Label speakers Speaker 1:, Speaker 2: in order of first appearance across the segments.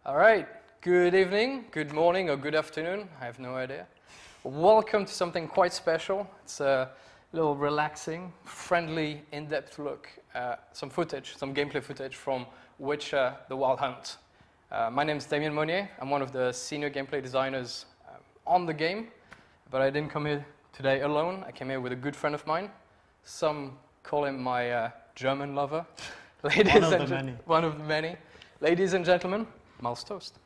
Speaker 1: All right, good evening, good morning, or good afternoon, I have no idea. Welcome to something quite special. It's a little relaxing, friendly, in-depth look at some footage, some gameplay footage from Witcher: The Wild Hunt. My name is Damien Monnier. I'm one of the senior gameplay designers on the game, but I didn't come here today alone. I came here with a good friend of mine. Some call him my German lover. One of the many. Ladies and gentlemen, Miles Tost.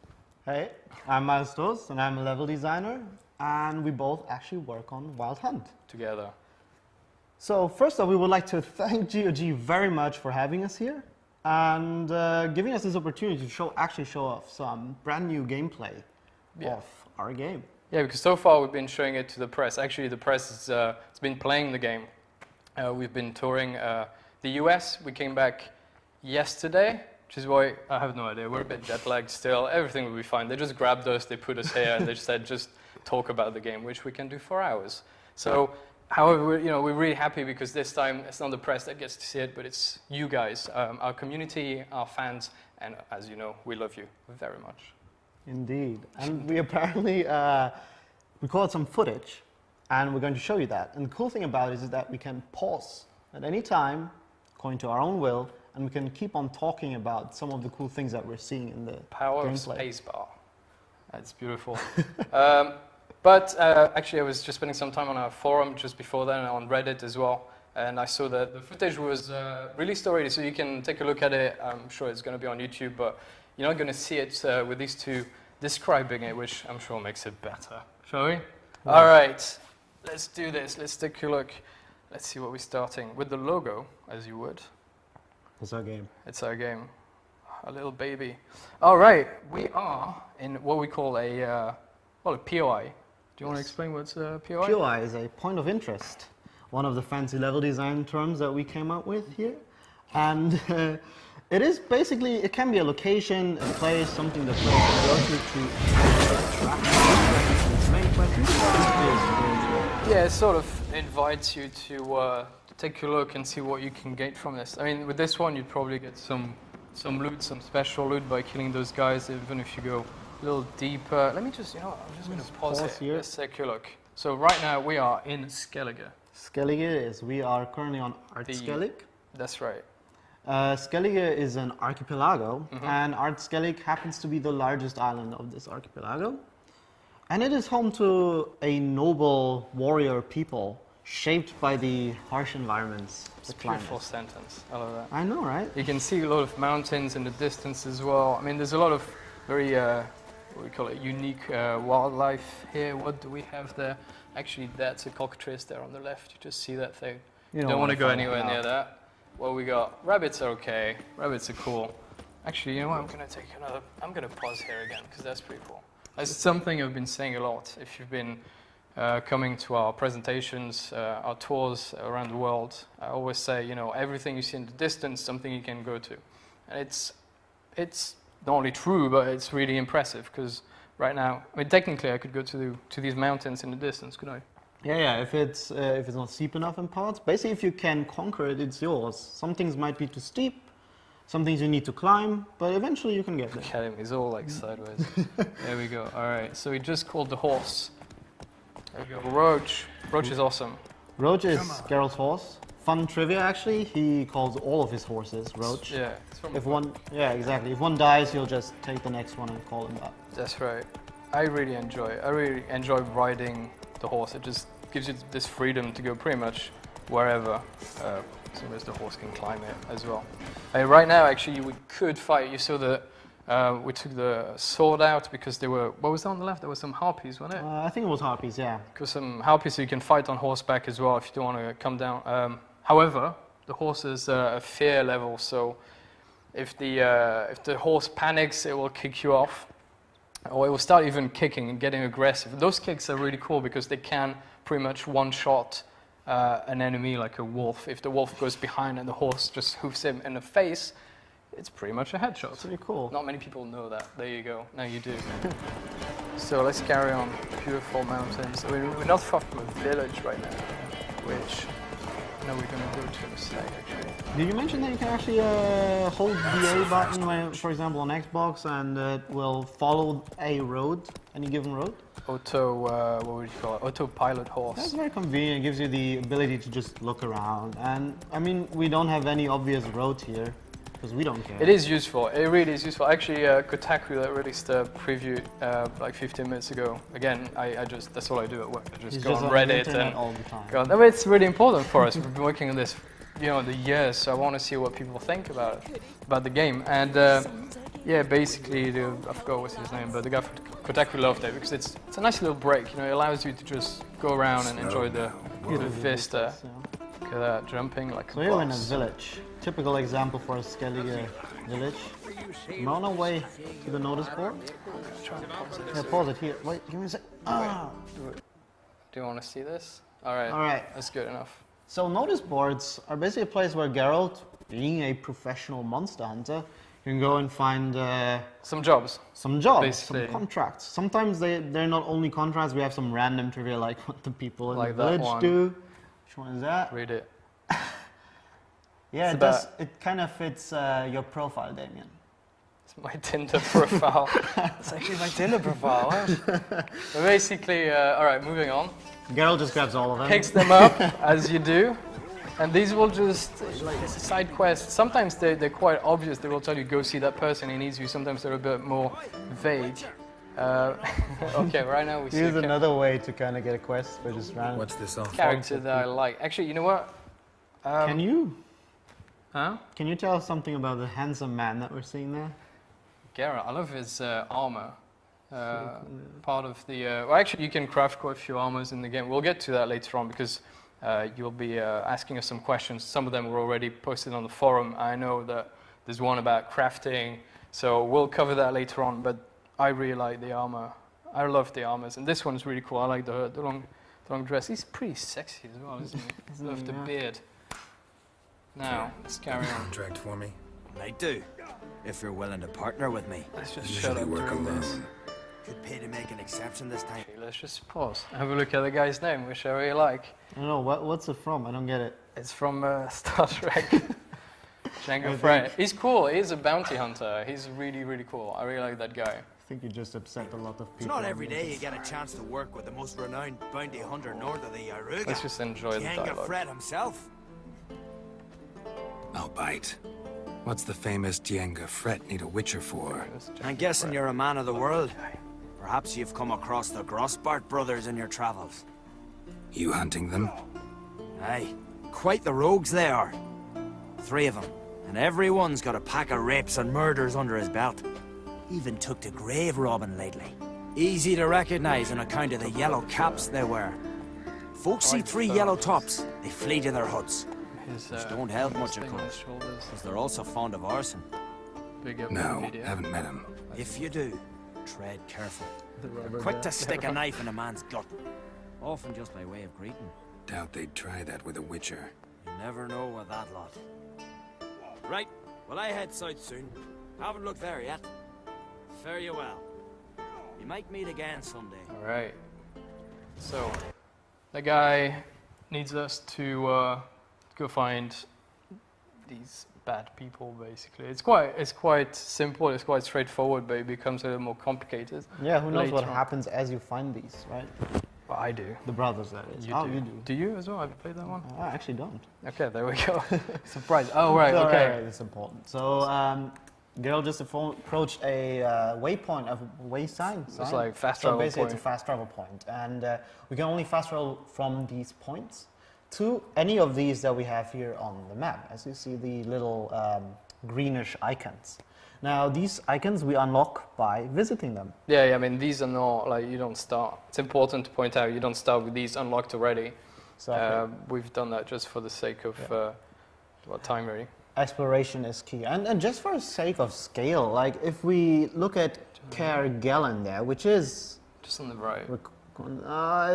Speaker 2: Hey, I'm Miles Tost, and I'm a level designer, and we both actually work on Wild Hunt.
Speaker 1: Together.
Speaker 2: So first off, we would like to thank GOG very much for having us here, and giving us this opportunity to actually show off some brand new gameplay of our game.
Speaker 1: Yeah, because so far we've been showing it to the press. Actually, the press has been playing the game. We've been touring the US. We came back yesterday, which is why I have no idea. We're a bit jet lagged still. Everything will be fine. They just grabbed us, they put us here, and they just said, just talk about the game, which we can do for hours. So, however, we're really happy because this time it's not the press that gets to see it, but it's you guys, our community, our fans, and as you know, we love you very much.
Speaker 2: Indeed. And we apparently recorded some footage, and we're going to show you that. And the cool thing about it is that we can pause at any time, according to our own will, and we can keep on talking about some of the cool things that we're seeing in the
Speaker 1: Power
Speaker 2: gameplay.
Speaker 1: of spacebar. That's beautiful. But actually, I was just spending some time on our forum just before then, on Reddit as well, and I saw that the footage was released already, so you can take a look at it. I'm sure it's going to be on YouTube, but you're not going to see it with these two describing it, which I'm sure makes it better. Shall we? Yeah. All right, let's do this. Let's take a look. Let's see what we're starting with the logo, as you would.
Speaker 2: It's our game.
Speaker 1: It's our game. A little baby. All right, we are in what we call a POI. Do you want to explain what's a POI?
Speaker 2: POI is a point of interest, one of the fancy level design terms that we came up with here. And it is basically, it can be a location, a place, something that players can go to attract interest. Main question is,
Speaker 1: yeah, it sort of invites you to take a look and see what you can get from this. I mean, with this one, you'd probably get some loot, some special loot by killing those guys, even if you go a little deeper. Let me just, I'm just going to pause here. Let's take a look. So right now, we are in Skellige.
Speaker 2: Skellige is, we are currently on Artskellig.
Speaker 1: That's right.
Speaker 2: Skellige is an archipelago, and Artskellig happens to be the largest island of this archipelago. And it is home to a noble warrior people shaped by the harsh environments.
Speaker 1: It's a beautiful sentence. I love that.
Speaker 2: I know, right?
Speaker 1: You can see a lot of mountains in the distance as well. I mean, there's a lot of very, what we call it, unique wildlife here. What do we have there? Actually, that's a cockatrice there on the left. You just see that thing. You don't want to go anywhere near that. What we got? Rabbits are okay. Rabbits are cool. Actually, you know what? I'm going to pause here again because that's pretty cool. That's something I've been saying a lot. If you've been coming to our presentations, our tours around the world, I always say, everything you see in the distance, something you can go to. And it's not only true, but it's really impressive because right now, I mean, technically I could go to these mountains in the distance, could I?
Speaker 2: Yeah, if it's not steep enough in parts, basically if you can conquer it, it's yours. Some things might be too steep, some things you need to climb, but eventually you can get there.
Speaker 1: Look at him, he's all like sideways. There we go, all right. So we just called the horse. There we go, Roach. Roach is awesome.
Speaker 2: Roach is Geralt's horse. Fun trivia, actually. He calls all of his horses Roach.
Speaker 1: Yeah. It's from
Speaker 2: exactly. If one dies, he'll just take the next one and call him that.
Speaker 1: That's right. I really enjoy riding the horse. It just gives you this freedom to go pretty much wherever, as long as the horse can climb it as well. Right now, actually, we could fight. You saw that. We took the sword out because there were, what was that on the left? There were some harpies, wasn't it?
Speaker 2: I think it was harpies, yeah.
Speaker 1: Because some harpies, so you can fight on horseback as well if you don't want to come down. However, the horse is a fear level, so if the horse panics, it will kick you off, or it will start even kicking and getting aggressive. Those kicks are really cool because they can pretty much one-shot an enemy like a wolf. If the wolf goes behind and the horse just hoofs him in the face, it's pretty much a headshot.
Speaker 2: That's pretty cool.
Speaker 1: Not many people know that. There you go. Now you do. So let's carry on. Beautiful mountains. I mean, we're not far from a village right now, which No, we're gonna go to the side actually.
Speaker 2: Did you mention that you can actually hold the A button, when, for example, on Xbox, and it will follow a road, any given road?
Speaker 1: Auto, what would you call it? Autopilot horse.
Speaker 2: That's very convenient. It gives you the ability to just look around. And I mean, we don't have any obvious road here because we don't care.
Speaker 1: It is useful. It really is useful. Actually, Kotaku released a preview like 15 minutes ago. Again, I just that's all I do at work. I just go on Reddit and
Speaker 2: all the time.
Speaker 1: go on. I mean, it's really important for us. We've been working on this, the years. So I want to see what people think about it, about the game. And yeah, basically, I forgot what's his name, but the guy from Kotaku loved it because it's a nice little break. It allows you to just go around and enjoy the vista. Look at that, jumping like a boss.
Speaker 2: So you're in a village. Typical example for a Skellige village. I'm on our way to the notice board. Yeah, pause it here. Wait, give me a sec.
Speaker 1: Do you want to see this? All right.
Speaker 2: All right.
Speaker 1: That's good enough.
Speaker 2: So notice boards are basically a place where Geralt, being a professional monster hunter, you can go and find
Speaker 1: some jobs,
Speaker 2: basically. Some contracts. Sometimes they're not only contracts. We have some random trivia like what the people in the village do. Which one is that?
Speaker 1: Read it.
Speaker 2: Yeah, it does. It kind of fits your profile, Damien.
Speaker 1: It's my Tinder profile. It's actually my Tinder profile. Huh? But basically, all right, moving on.
Speaker 2: Geralt just grabs all of them.
Speaker 1: Picks them up, as you do. And these will just, like, it's a side quest. Sometimes they're quite obvious. They will tell you, go see that person, he needs you. Sometimes they're a bit more vague. Okay, right now we see
Speaker 2: Here's another way to kind of get a quest, but just random.
Speaker 3: What's this on?
Speaker 1: Character that I like. Actually, you know what?
Speaker 2: Can you?
Speaker 1: Huh?
Speaker 2: Can you tell us something about the handsome man that we're seeing there?
Speaker 1: Geralt, I love his armor. Part of the... well, actually, you can craft quite a few armors in the game. We'll get to that later on because you'll be asking us some questions. Some of them were already posted on the forum. I know that there's one about crafting, so we'll cover that later on. But I really like the armor. I love the armors, and this one's really cool. I like the long dress. He's pretty sexy as well, isn't he? I love the beard. Now, let's carry on.
Speaker 3: Contract for me?
Speaker 4: I do, if you're willing to partner with me.
Speaker 1: Let's just shut up during this.
Speaker 4: Could pay to make an exception this time.
Speaker 1: Okay, let's just pause. Have a look at the guy's name, which I really like.
Speaker 2: I don't know, what's it from? I don't get it.
Speaker 1: It's from Star Trek. Jango Fett. He's cool. He's a bounty hunter. He's really, really cool. I really like that guy.
Speaker 2: I think you just upset a lot of people.
Speaker 4: It's not every day you get a chance to work with the most renowned bounty hunter north of the Yaruga.
Speaker 1: Let's just enjoy the dialogue.
Speaker 4: Fred himself.
Speaker 3: I'll bite. What's the famous Jenga Fret need a witcher for?
Speaker 4: I'm guessing you're a man of the world. Perhaps you've come across the Grossbart brothers in your travels.
Speaker 3: You hunting them?
Speaker 4: Aye, quite the rogues they are. 3 of them, and every one's got a pack of rapes and murders under his belt. Even took to grave robbing lately. Easy to recognize on account of the yellow caps they wear. Folks see 3 yellow tops, they flee to their huts. Which don't help much, of course, because they're also fond of arson.
Speaker 3: No, haven't met him.
Speaker 4: If you do, tread careful. They're quick to stick a knife in a man's gut, often just by way of greeting.
Speaker 3: Doubt they'd try that with a witcher.
Speaker 4: You never know with that lot. Right, well I head south soon. Haven't looked there yet. Fare you well. We might meet again someday.
Speaker 1: All right. So, the guy needs us to go find these bad people. Basically, it's quite simple. It's quite straightforward, but it becomes a little more complicated.
Speaker 2: Yeah, who knows what
Speaker 1: later on.
Speaker 2: happens as you find these, right?
Speaker 1: Well, I do.
Speaker 2: The brothers, that is.
Speaker 1: You do.
Speaker 2: You do.
Speaker 1: Do you as well? Have you played that one?
Speaker 2: I actually don't.
Speaker 1: Okay, there we go. Surprise. Oh, right.
Speaker 2: So,
Speaker 1: Okay.
Speaker 2: right, it's important. So, Geralt just approached a waypoint, a way sign.
Speaker 1: So it's like fast travel
Speaker 2: So basically,
Speaker 1: point.
Speaker 2: it's a fast travel point, and we can only fast travel from these points to any of these that we have here on the map. As you see, the little greenish icons. Now, these icons we unlock by visiting them.
Speaker 1: Yeah, I mean, these are not, like, you don't start. It's important to point out, you don't start with these unlocked already.
Speaker 2: Exactly.
Speaker 1: We've done that just for the sake of, time, really.
Speaker 2: Exploration is key. And just for the sake of scale, like, if we look at Caer Gelen there, which is...
Speaker 1: Just on the right.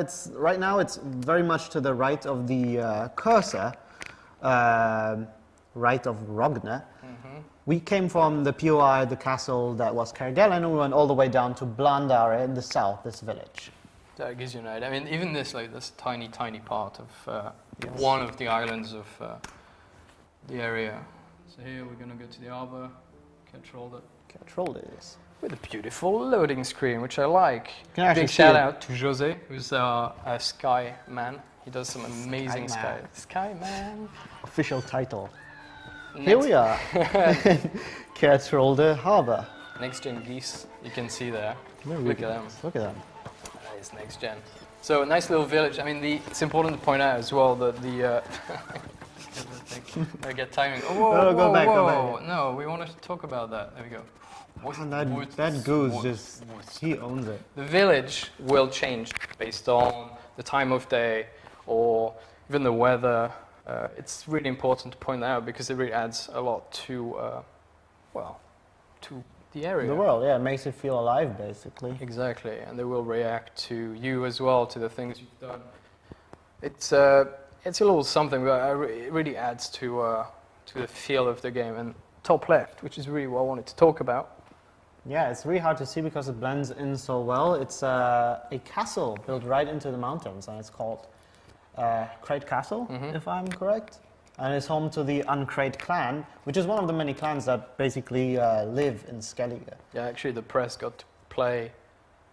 Speaker 2: It's right now it's very much to the right of the cursor, right of Rogner. We came from the POI, the castle that was Caer Gelen, and we went all the way down to Blandare in the south, this village.
Speaker 1: that gives you an idea. I mean, even this tiny part of one of the islands of the area. So here we're going to go to the arbor, control it. With a beautiful loading screen, which I like. Big shout out to Jose, who's a sky man. He does some amazing sky man.
Speaker 2: Official title. Here we are. Control Harbor.
Speaker 1: Next gen geese, you can see there.
Speaker 2: Look
Speaker 1: at them.
Speaker 2: Look at them.
Speaker 1: That is next gen. So a nice little village. I mean, it's important to point out as well that the. I get timing. Oh, whoa,
Speaker 2: go back.
Speaker 1: No, we wanted to talk about that. There we go.
Speaker 2: And that goose he owns it.
Speaker 1: The village will change based on the time of day or even the weather. It's really important to point that out because it really adds a lot to, to the area.
Speaker 2: The world, yeah, it makes it feel alive, basically.
Speaker 1: Exactly, and they will react to you as well, to the things you've done. It's a little something, but it really adds to the feel of the game. And top left, which is really what I wanted to talk about.
Speaker 2: Yeah, it's really hard to see because it blends in so well. It's a castle built right into the mountains, and it's called Crate Castle, if I'm correct. And it's home to the Uncrate clan, which is one of the many clans that basically live in Skellige.
Speaker 1: Yeah, actually the press got to play.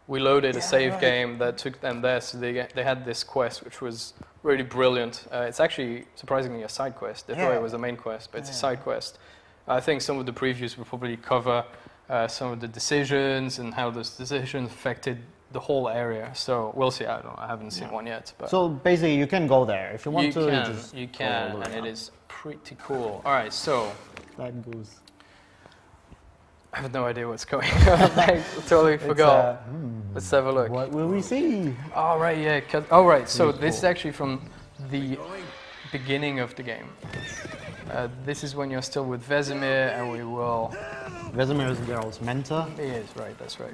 Speaker 1: We loaded a save game that took them there, so they had this quest, which was really brilliant. It's actually surprisingly a side quest. They thought it was a main quest, but it's a side quest. I think some of the previews will probably cover some of the decisions and how those decisions affected the whole area. So we'll see. I haven't seen one yet. But
Speaker 2: so basically, you can go there if you want to.
Speaker 1: You can, and it is pretty cool. All right, so
Speaker 2: that goose.
Speaker 1: I have no idea what's going on. I totally forgot. Let's have a look.
Speaker 2: What will we see?
Speaker 1: All right, yeah. All right, so this is actually from the beginning of the game. This is when you're still with Vesemir, and we will.
Speaker 2: Vesemir is Geralt's mentor.
Speaker 1: He is, right, that's right.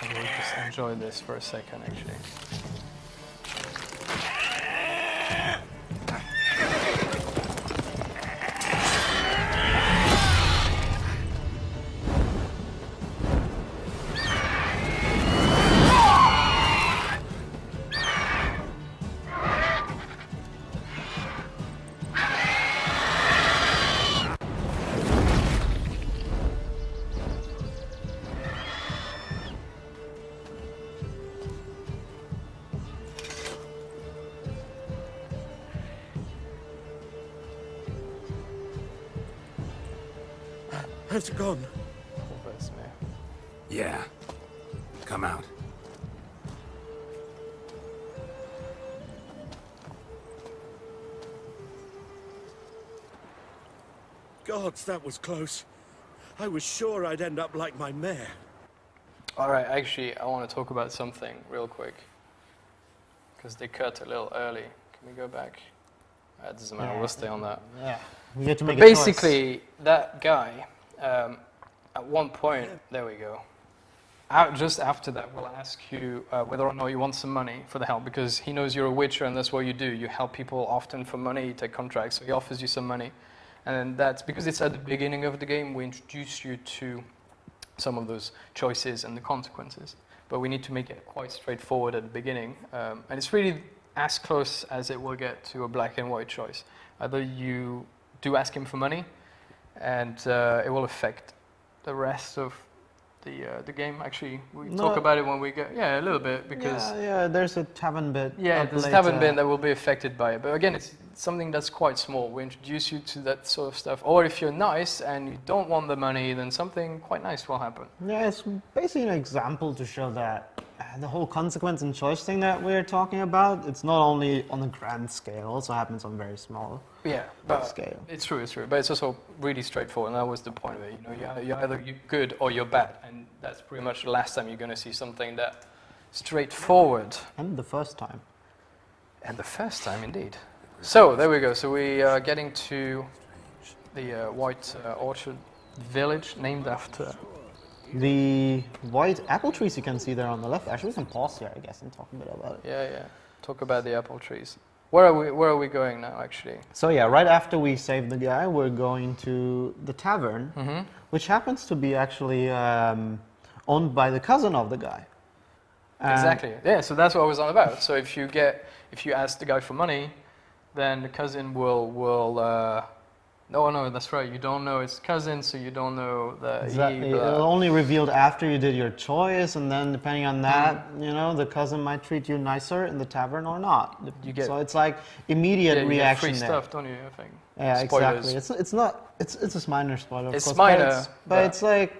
Speaker 1: And we'll just enjoy this for a second, actually.
Speaker 5: Has it gone?
Speaker 1: Poor Vesemir.
Speaker 3: Yeah. Come out.
Speaker 5: Gods, that was close. I was sure I'd end up like my mare.
Speaker 1: All right, actually, I want to talk about something real quick. Because they cut a little early. Can we go back? It doesn't matter, we'll stay on that.
Speaker 2: Yeah, we get to make
Speaker 1: but basically, that guy, at one point, there we go. Just after that, we'll ask you whether or not you want some money for the help, because he knows you're a witcher and that's what you do. You help people often for money, you take contracts, so he offers you some money. And that's because it's at the beginning of the game, we introduce you to some of those choices and the consequences. But we need to make it quite straightforward at the beginning. And it's really as close as it will get to a black and white choice. Either you do ask him for money, and it will affect the rest of the game. Actually, we talk about it when we get a little bit, because
Speaker 2: there's a tavern bit.
Speaker 1: There's a tavern bit that will be affected by it. But again, it's something that's quite small. We introduce you to that sort of stuff. Or if you're nice and you don't want the money, then something quite nice will happen.
Speaker 2: Yeah, it's basically an example to show that the whole consequence and choice thing that we're talking about, it's not only on a grand scale, it also happens on very small scale. It's
Speaker 1: true, but it's also really straightforward, and that was the point of it. You know, you're either good or you're bad, and that's pretty much the last time you're going to see something that straightforward.
Speaker 2: And the first time.
Speaker 1: And the first time, indeed. So, there we go. So we are getting to the White Orchard village, named after...
Speaker 2: The white apple trees you can see there on the left. Actually, we can pause here, I guess, and talk a bit about it.
Speaker 1: Yeah. Talk about the apple trees. Where are we going now, actually?
Speaker 2: So yeah, right after we save the guy, we're going to the tavern, which happens to be actually owned by the cousin of the guy.
Speaker 1: Exactly. Yeah. So that's what I was on about. So if you ask the guy for money, then the cousin will. No, that's right. You don't know it's cousin, so you don't know that
Speaker 2: Exactly.
Speaker 1: he.
Speaker 2: It'll only revealed after you did your choice, and then depending on that, the cousin might treat you nicer in the tavern or not.
Speaker 1: You get-
Speaker 2: so it's like immediate
Speaker 1: you get
Speaker 2: reaction
Speaker 1: free
Speaker 2: there.
Speaker 1: stuff, don't you? I think.
Speaker 2: Yeah,
Speaker 1: Spoilers.
Speaker 2: exactly. It's not. It's a minor spoiler. Of
Speaker 1: It's
Speaker 2: course,
Speaker 1: minor,
Speaker 2: but
Speaker 1: but-
Speaker 2: it's like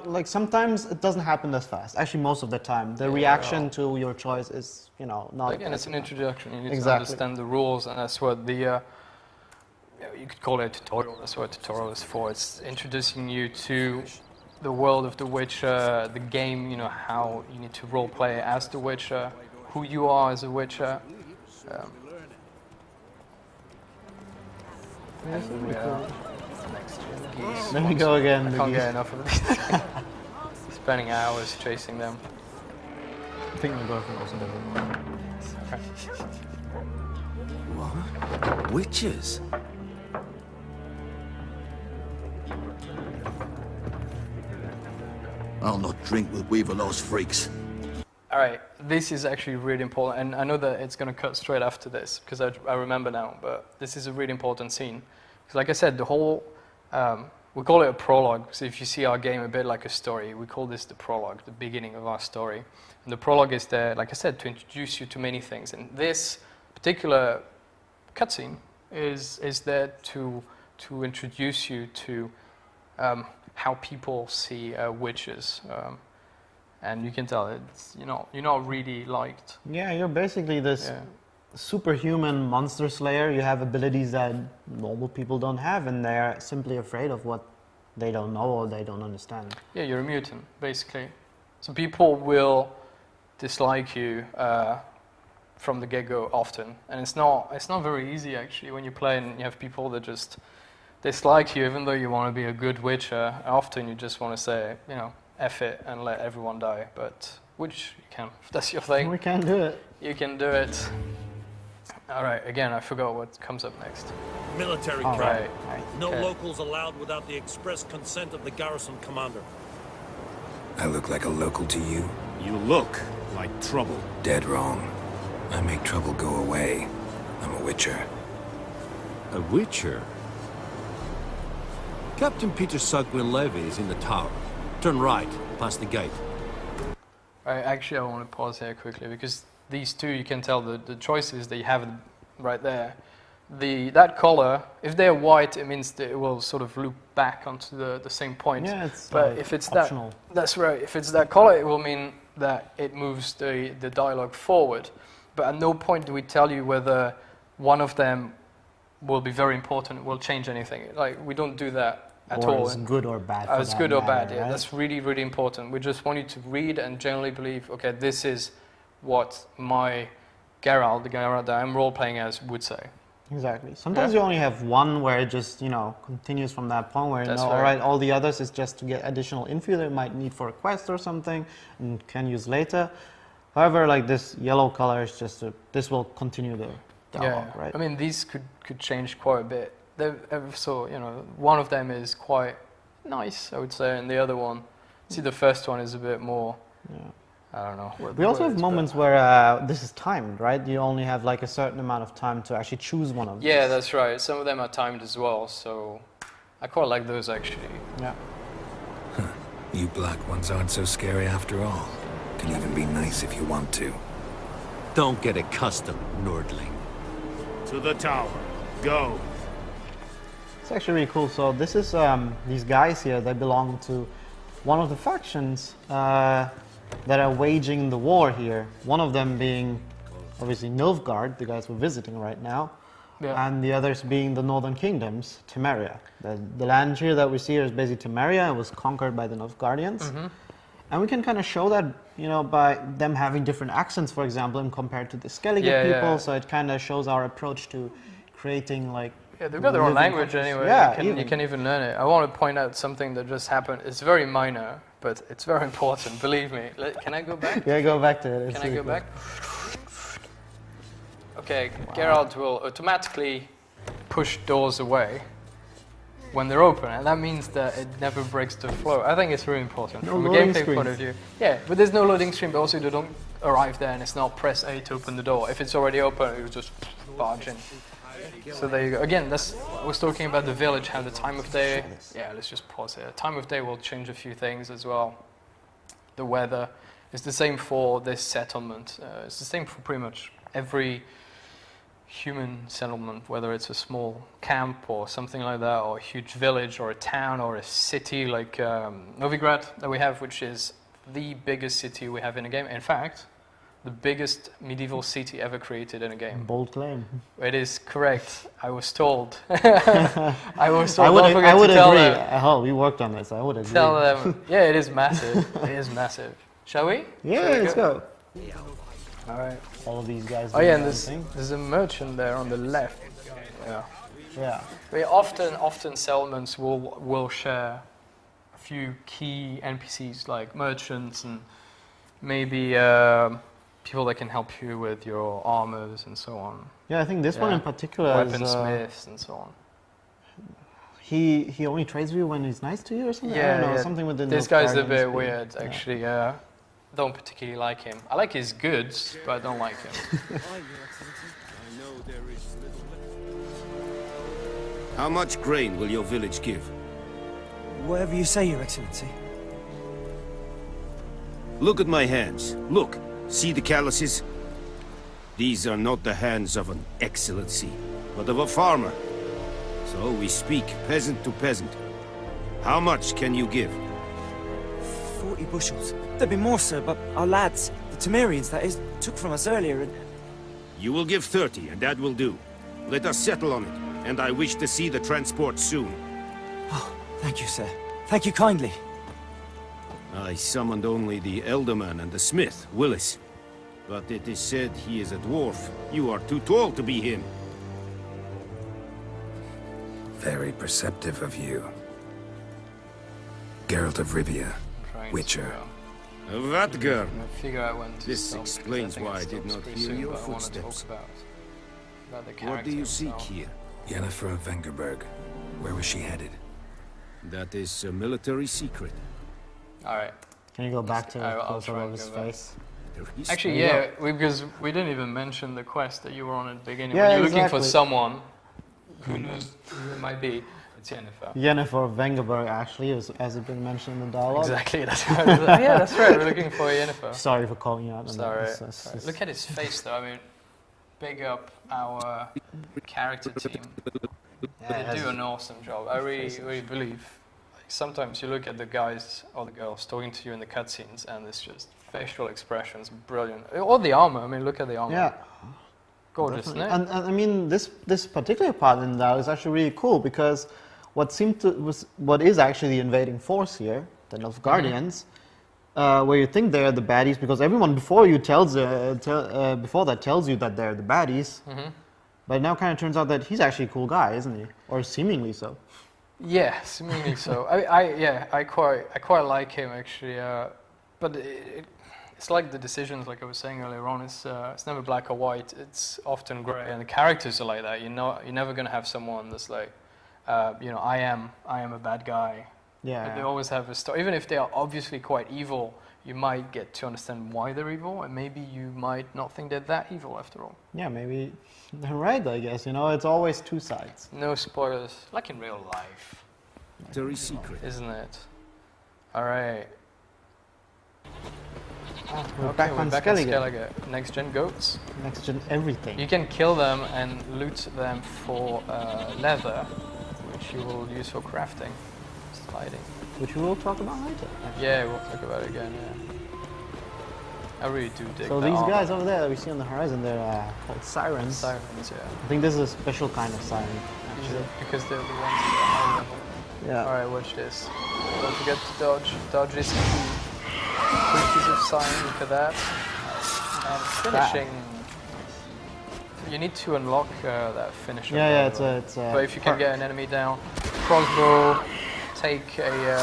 Speaker 2: like sometimes it doesn't happen as fast. Actually, most of the time, the reaction to your choice is not.
Speaker 1: Again, it's an introduction. You need to
Speaker 2: Exactly.
Speaker 1: understand the rules, and that's what the. You could call it a tutorial. That's what a tutorial is for. It's introducing you to the world of The Witcher, the game. How you need to role play as The Witcher, who you are as a Witcher.
Speaker 2: There we go again.
Speaker 1: I
Speaker 2: the
Speaker 1: can't
Speaker 2: geese.
Speaker 1: get enough of these. Spending hours chasing them.
Speaker 2: I think my girlfriend also does it.
Speaker 5: What? Witches? I'll not drink with Weaverlaw's freaks.
Speaker 1: All right, this is actually really important, and I know that it's going to cut straight after this because I remember now. But this is a really important scene. Because, like I said, the whole we call it a prologue. So if you see our game a bit like a story, we call this the prologue, the beginning of our story. And the prologue is there, like I said, to introduce you to many things. And this particular cutscene is there to introduce you to how people see witches. And you can tell it's you're not really liked.
Speaker 2: Yeah, you're basically this superhuman monster slayer. You have abilities that normal people don't have, and they're simply afraid of what they don't know or they don't understand.
Speaker 1: Yeah, you're a mutant, basically. So people will dislike you from the get-go often, and it's not very easy actually when you play and you have people that just dislike you, even though you want to be a good Witcher. Often you just want to say, F it and let everyone die. But which you can, if that's your thing.
Speaker 2: We can do it.
Speaker 1: You can do it. All right, again, I forgot what comes up next.
Speaker 6: Military
Speaker 2: All
Speaker 6: camp.
Speaker 1: Right.
Speaker 6: No
Speaker 1: Okay.
Speaker 6: locals allowed without the express consent of the garrison commander.
Speaker 3: I look like a local to you?
Speaker 6: You look like trouble.
Speaker 3: Dead wrong. I make trouble go away. I'm a Witcher.
Speaker 6: A witcher? Captain Peter Sugwin-Levy is in the tower. Turn right, past the gate.
Speaker 1: Right, actually, I want to pause here quickly because these two, you can tell the choices that you have right there. That color, if they're white, it means that it will sort of loop back onto the same point.
Speaker 2: Yeah, it's
Speaker 1: but if it's
Speaker 2: optional.
Speaker 1: that's right. If it's that color, it will mean that it moves the dialogue forward. But at no point do we tell you whether one of them will be very important, will change anything. Like, we don't do that at
Speaker 2: or
Speaker 1: all.
Speaker 2: it's good or bad. For
Speaker 1: It's
Speaker 2: that
Speaker 1: good or bad,
Speaker 2: matter,
Speaker 1: yeah.
Speaker 2: right?
Speaker 1: That's really, really important. We just want you to read and generally believe, okay, this is what my Geralt, the Geralt that I'm role-playing as, would say.
Speaker 2: Exactly. Sometimes
Speaker 1: Yeah.
Speaker 2: you only have one where it just, continues from that point where
Speaker 1: That's
Speaker 2: all
Speaker 1: right.
Speaker 2: right, all the others is just to get additional info they might need for a quest or something and can use later. However, like this yellow color is just, this will continue the dialogue, right?
Speaker 1: I mean, these could change quite a bit. So, one of them is quite nice, I would say, and the other one, see, the first one is a bit more, I don't know.
Speaker 2: We also have moments where this is timed, right? You only have like a certain amount of time to actually choose one of these.
Speaker 1: Yeah, that's right. Some of them are timed as well, so I quite like those actually.
Speaker 2: Yeah.
Speaker 3: You black ones aren't so scary after all. Can even be nice if you want to.
Speaker 6: Don't get accustomed, Nordling. To the tower. Go.
Speaker 2: It's actually really cool. So this is these guys here. They belong to one of the factions that are waging the war here. One of them being obviously Nilfgaard, the guys we're visiting right now, and the others being the Northern Kingdoms, Temeria. The land here that we see here is basically Temeria. It was conquered by the Nilfgaardians. And we can kind of show that, by them having different accents, for example, and compared to the Skellige people.
Speaker 1: Yeah.
Speaker 2: So it kind of shows our approach to creating like.
Speaker 1: Yeah, they've got their own
Speaker 2: living
Speaker 1: language
Speaker 2: countries.
Speaker 1: anyway.
Speaker 2: Yeah,
Speaker 1: you can even learn it. I want to point out something that just happened. It's very minor, but it's very important. Believe me. Can I go back?
Speaker 2: Yeah, go back to it. It's
Speaker 1: Can I
Speaker 2: really
Speaker 1: go
Speaker 2: cool.
Speaker 1: back? Okay, Geralt will automatically push doors away. when they're open, and that means that it never breaks the flow. I think it's really important
Speaker 2: No
Speaker 1: from a
Speaker 2: loading
Speaker 1: gameplay point of view. Yeah, but there's no loading screen, but also they don't arrive there and it's not press A to open the door. If it's already open, it will just barge in. So there you go. Again, that's I was talking about the village, how the time of day. Yeah, let's just pause here. Time of day will change a few things as well. The weather is the same for this settlement. It's the same for pretty much every human settlement, whether it's a small camp or something like that, or a huge village, or a town, or a city like Novigrad that we have, which is the biggest city we have in a game. In fact, the biggest medieval city ever created in a game.
Speaker 2: Bold claim.
Speaker 1: It is correct. I was told. I was told.
Speaker 2: I would
Speaker 1: tell
Speaker 2: agree.
Speaker 1: them.
Speaker 2: Oh, we worked on this. I would agree.
Speaker 1: Tell them. Yeah, it is massive. It is massive. Shall we?
Speaker 2: Yeah,
Speaker 1: Shall we
Speaker 2: let's go.
Speaker 1: All right.
Speaker 2: All of these guys.
Speaker 1: Oh
Speaker 2: doing
Speaker 1: yeah, and
Speaker 2: their own thing.
Speaker 1: there's a merchant there on the left. Yeah.
Speaker 2: Yeah.
Speaker 1: We often settlements will share a few key NPCs like merchants and maybe people that can help you with your armors and so on.
Speaker 2: Yeah, I think this one in particular
Speaker 1: Weaponsmiths and so on.
Speaker 2: He only trades with you when he's nice to you or something? I don't know, something with the
Speaker 1: This guy's a
Speaker 2: Nilfgaardian
Speaker 1: bit
Speaker 2: speed.
Speaker 1: weird, actually. Don't particularly like him. I like his goods, but I don't like him.
Speaker 6: How much grain will your village give?
Speaker 4: Whatever you say, Your Excellency.
Speaker 6: Look at my hands. Look. See the calluses? These are not the hands of an excellency, but of a farmer. So we speak peasant to peasant. How much can you give?
Speaker 4: 40 bushels. There'd be more, sir, but our lads, the Temerians, that is, took from us earlier and...
Speaker 6: You will give 30, and that will do. Let us settle on it, and I wish to see the transport soon.
Speaker 4: Oh, thank you, sir. Thank you kindly.
Speaker 6: I summoned only the Elderman and the smith, Willis. But it is said he is a dwarf. You are too tall to be him.
Speaker 3: Very perceptive of you. Geralt of Rivia, Witcher.
Speaker 6: Vatger.
Speaker 1: Figure out when to
Speaker 6: This
Speaker 1: stop, because
Speaker 6: explains
Speaker 1: think
Speaker 6: why
Speaker 1: it
Speaker 6: I did
Speaker 1: stops
Speaker 6: not
Speaker 1: pretty
Speaker 6: hear
Speaker 1: soon,
Speaker 6: your
Speaker 1: but I wanna talk
Speaker 6: footsteps.
Speaker 1: about the
Speaker 6: What do
Speaker 1: character
Speaker 6: you seek
Speaker 1: himself.
Speaker 6: here?
Speaker 3: Yennefer of Vengerberg. Where was she headed?
Speaker 6: That is a military secret.
Speaker 1: All right.
Speaker 2: Can you go back to
Speaker 1: I'll
Speaker 2: a close-up
Speaker 1: try
Speaker 2: of
Speaker 1: and
Speaker 2: his
Speaker 1: go back.
Speaker 2: face?
Speaker 1: Actually,
Speaker 2: There you
Speaker 1: yeah, because we didn't even mention the quest that you were on at the beginning.
Speaker 2: Yeah,
Speaker 1: when you're looking for
Speaker 2: exactly.
Speaker 1: someone, who knows who it might be, it's Yennefer.
Speaker 2: Yennefer of Vengerberg, actually, as it been mentioned in the dialogue.
Speaker 1: Exactly, that's right. Yeah, that's right, we're looking for Yennefer.
Speaker 2: Sorry for calling you out. on that.
Speaker 1: Sorry.
Speaker 2: It's-
Speaker 1: Look at his face though, I mean, big up our character team. They do an awesome job. I really believe. Like, sometimes you look at the guys or the girls talking to you in the cutscenes and it's just facial expressions, brilliant. Or the armor, I mean, look at the armor.
Speaker 2: Yeah.
Speaker 1: Gorgeous, isn't it?
Speaker 2: And I mean, this particular part in that is actually really cool because what is actually the invading force here, the Nilfgaardians, where you think they're the baddies because everyone before you tells you that they're the baddies, but it now kind of turns out that he's actually a cool guy, isn't he? Or seemingly so.
Speaker 1: Yeah, seemingly so. I quite like him actually, but it's like the decisions, like I was saying earlier on. It's never black or white. It's often grey, and the characters are like that. You know, you're never gonna have someone that's like, I am a bad guy.
Speaker 2: Yeah.
Speaker 1: But they always have a story. Even if they are obviously quite evil, you might get to understand why they're evil, and maybe you might not think they're that evil after all.
Speaker 2: Yeah, maybe they're right, I guess. You know, it's always two sides.
Speaker 1: No spoilers, like in real life,
Speaker 6: Military secret.
Speaker 1: isn't it? All right.
Speaker 2: We're
Speaker 1: Okay,
Speaker 2: back
Speaker 1: we're
Speaker 2: on
Speaker 1: back on
Speaker 2: Skellige.
Speaker 1: Skellige. Next gen goats.
Speaker 2: Next gen everything.
Speaker 1: You can kill them and loot them for leather, which you will use for crafting, sliding.
Speaker 2: Which we will talk about later. actually.
Speaker 1: Yeah, we'll talk about it again. Yeah. I really do dig.
Speaker 2: So
Speaker 1: that
Speaker 2: these
Speaker 1: armor.
Speaker 2: guys over there that we see on the horizon, they're called sirens.
Speaker 1: Sirens, yeah.
Speaker 2: I think this is a special kind of siren,
Speaker 1: Is
Speaker 2: actually.
Speaker 1: it because they're the ones that are high level?
Speaker 2: Yeah.
Speaker 1: All right, watch this. Don't forget to dodge. Dodge is key. Pieces of sign, look at that. And finishing. You need to unlock that finisher.
Speaker 2: Yeah,
Speaker 1: by the way.
Speaker 2: it's a.
Speaker 1: But if you can get an enemy down, crossbow, take a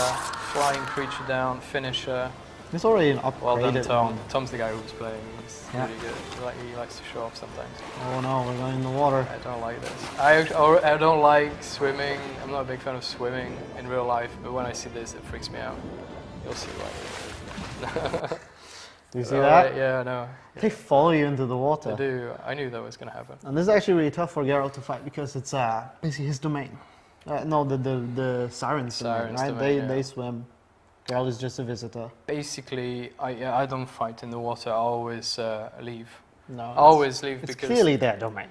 Speaker 1: flying creature down, finisher,
Speaker 2: It's already an upgraded
Speaker 1: Well done, Tom.
Speaker 2: one.
Speaker 1: Tom's the guy who's playing. He's
Speaker 2: Yeah.
Speaker 1: really good. He likes to show off sometimes.
Speaker 2: Oh no, we're going in the water.
Speaker 1: I don't like this. I don't like swimming. I'm not a big fan of swimming in real life, but when I see this, it freaks me out. You'll see why.
Speaker 2: Do you see that?
Speaker 1: Yeah, I know.
Speaker 2: They follow you into the water.
Speaker 1: I do. I knew that was going to happen.
Speaker 2: And this is actually really tough for Geralt to fight because it's basically his domain. No, the Sirens domain, right?
Speaker 1: Domain,
Speaker 2: They swim. Geralt is just a visitor.
Speaker 1: Basically, I don't fight in the water. I always leave.
Speaker 2: No,
Speaker 1: I always leave
Speaker 2: it's
Speaker 1: because...
Speaker 2: clearly their domain.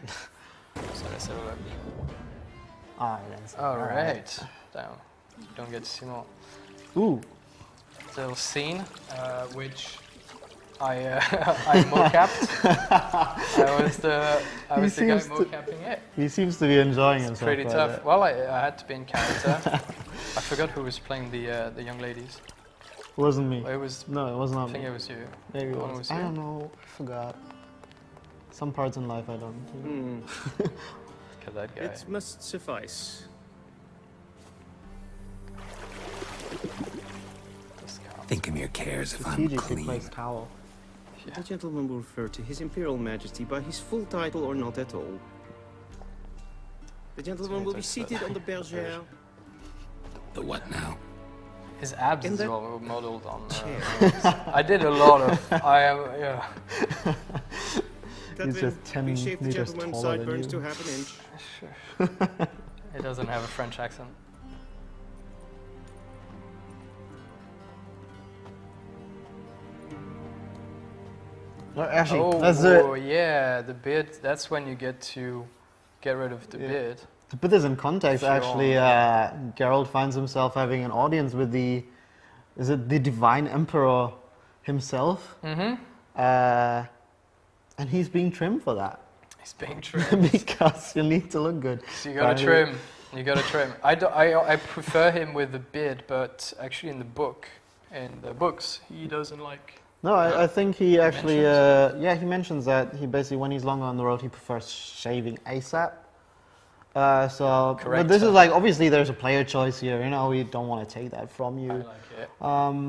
Speaker 1: So let's have a look.
Speaker 2: Alright.
Speaker 1: Alright. Down. You don't get to see more.
Speaker 2: Ooh.
Speaker 1: Little scene, which I mocapped. I was the guy mocapping it.
Speaker 2: He seems to be enjoying himself.
Speaker 1: Pretty
Speaker 2: quite
Speaker 1: tough.
Speaker 2: a bit.
Speaker 1: Well, I had to be in character. I forgot who was playing the young ladies.
Speaker 2: It wasn't me.
Speaker 1: It was.
Speaker 2: No, it was not
Speaker 1: I think
Speaker 2: me.
Speaker 1: it was you.
Speaker 2: Maybe it
Speaker 1: One
Speaker 2: was.
Speaker 1: was
Speaker 2: I
Speaker 1: you?
Speaker 2: don't know. I forgot. Some parts in life I don't.
Speaker 1: Look at that guy.
Speaker 6: It must suffice.
Speaker 3: Think of your cares if I'm
Speaker 2: Strategically
Speaker 3: clean.
Speaker 2: placed towel.
Speaker 6: The gentleman will refer to His Imperial Majesty by his full title or not at all. The gentleman will be seated on the bergère.
Speaker 3: The what now?
Speaker 1: His abs
Speaker 6: In
Speaker 1: as
Speaker 6: that
Speaker 1: well were modeled on.
Speaker 6: chair.
Speaker 1: I did a lot of. I am. Yeah.
Speaker 2: He's just 10
Speaker 6: we shaved the
Speaker 2: meters
Speaker 6: gentleman's
Speaker 2: taller than
Speaker 6: sideburns
Speaker 2: you.
Speaker 6: to half an inch.
Speaker 1: Sure. It doesn't have a French accent.
Speaker 2: No, actually,
Speaker 1: Oh,
Speaker 2: that's the
Speaker 1: yeah, the beard. That's when you get to get rid of the beard.
Speaker 2: to put this in context.
Speaker 1: Sure.
Speaker 2: Actually, Geralt finds himself having an audience with the Divine Emperor himself, and he's being trimmed for that
Speaker 1: He's being trimmed.
Speaker 2: because you need to look good.
Speaker 1: So you gotta trim. You gotta trim. I prefer him with the beard, but actually in the books, he doesn't like.
Speaker 2: No, I think he actually, he mentions that he basically, when he's longer on the road, he prefers shaving ASAP. But
Speaker 1: Correct.
Speaker 2: this is like, obviously there's a player choice here, you know, we don't want to take that from
Speaker 1: I
Speaker 2: you.
Speaker 1: like it.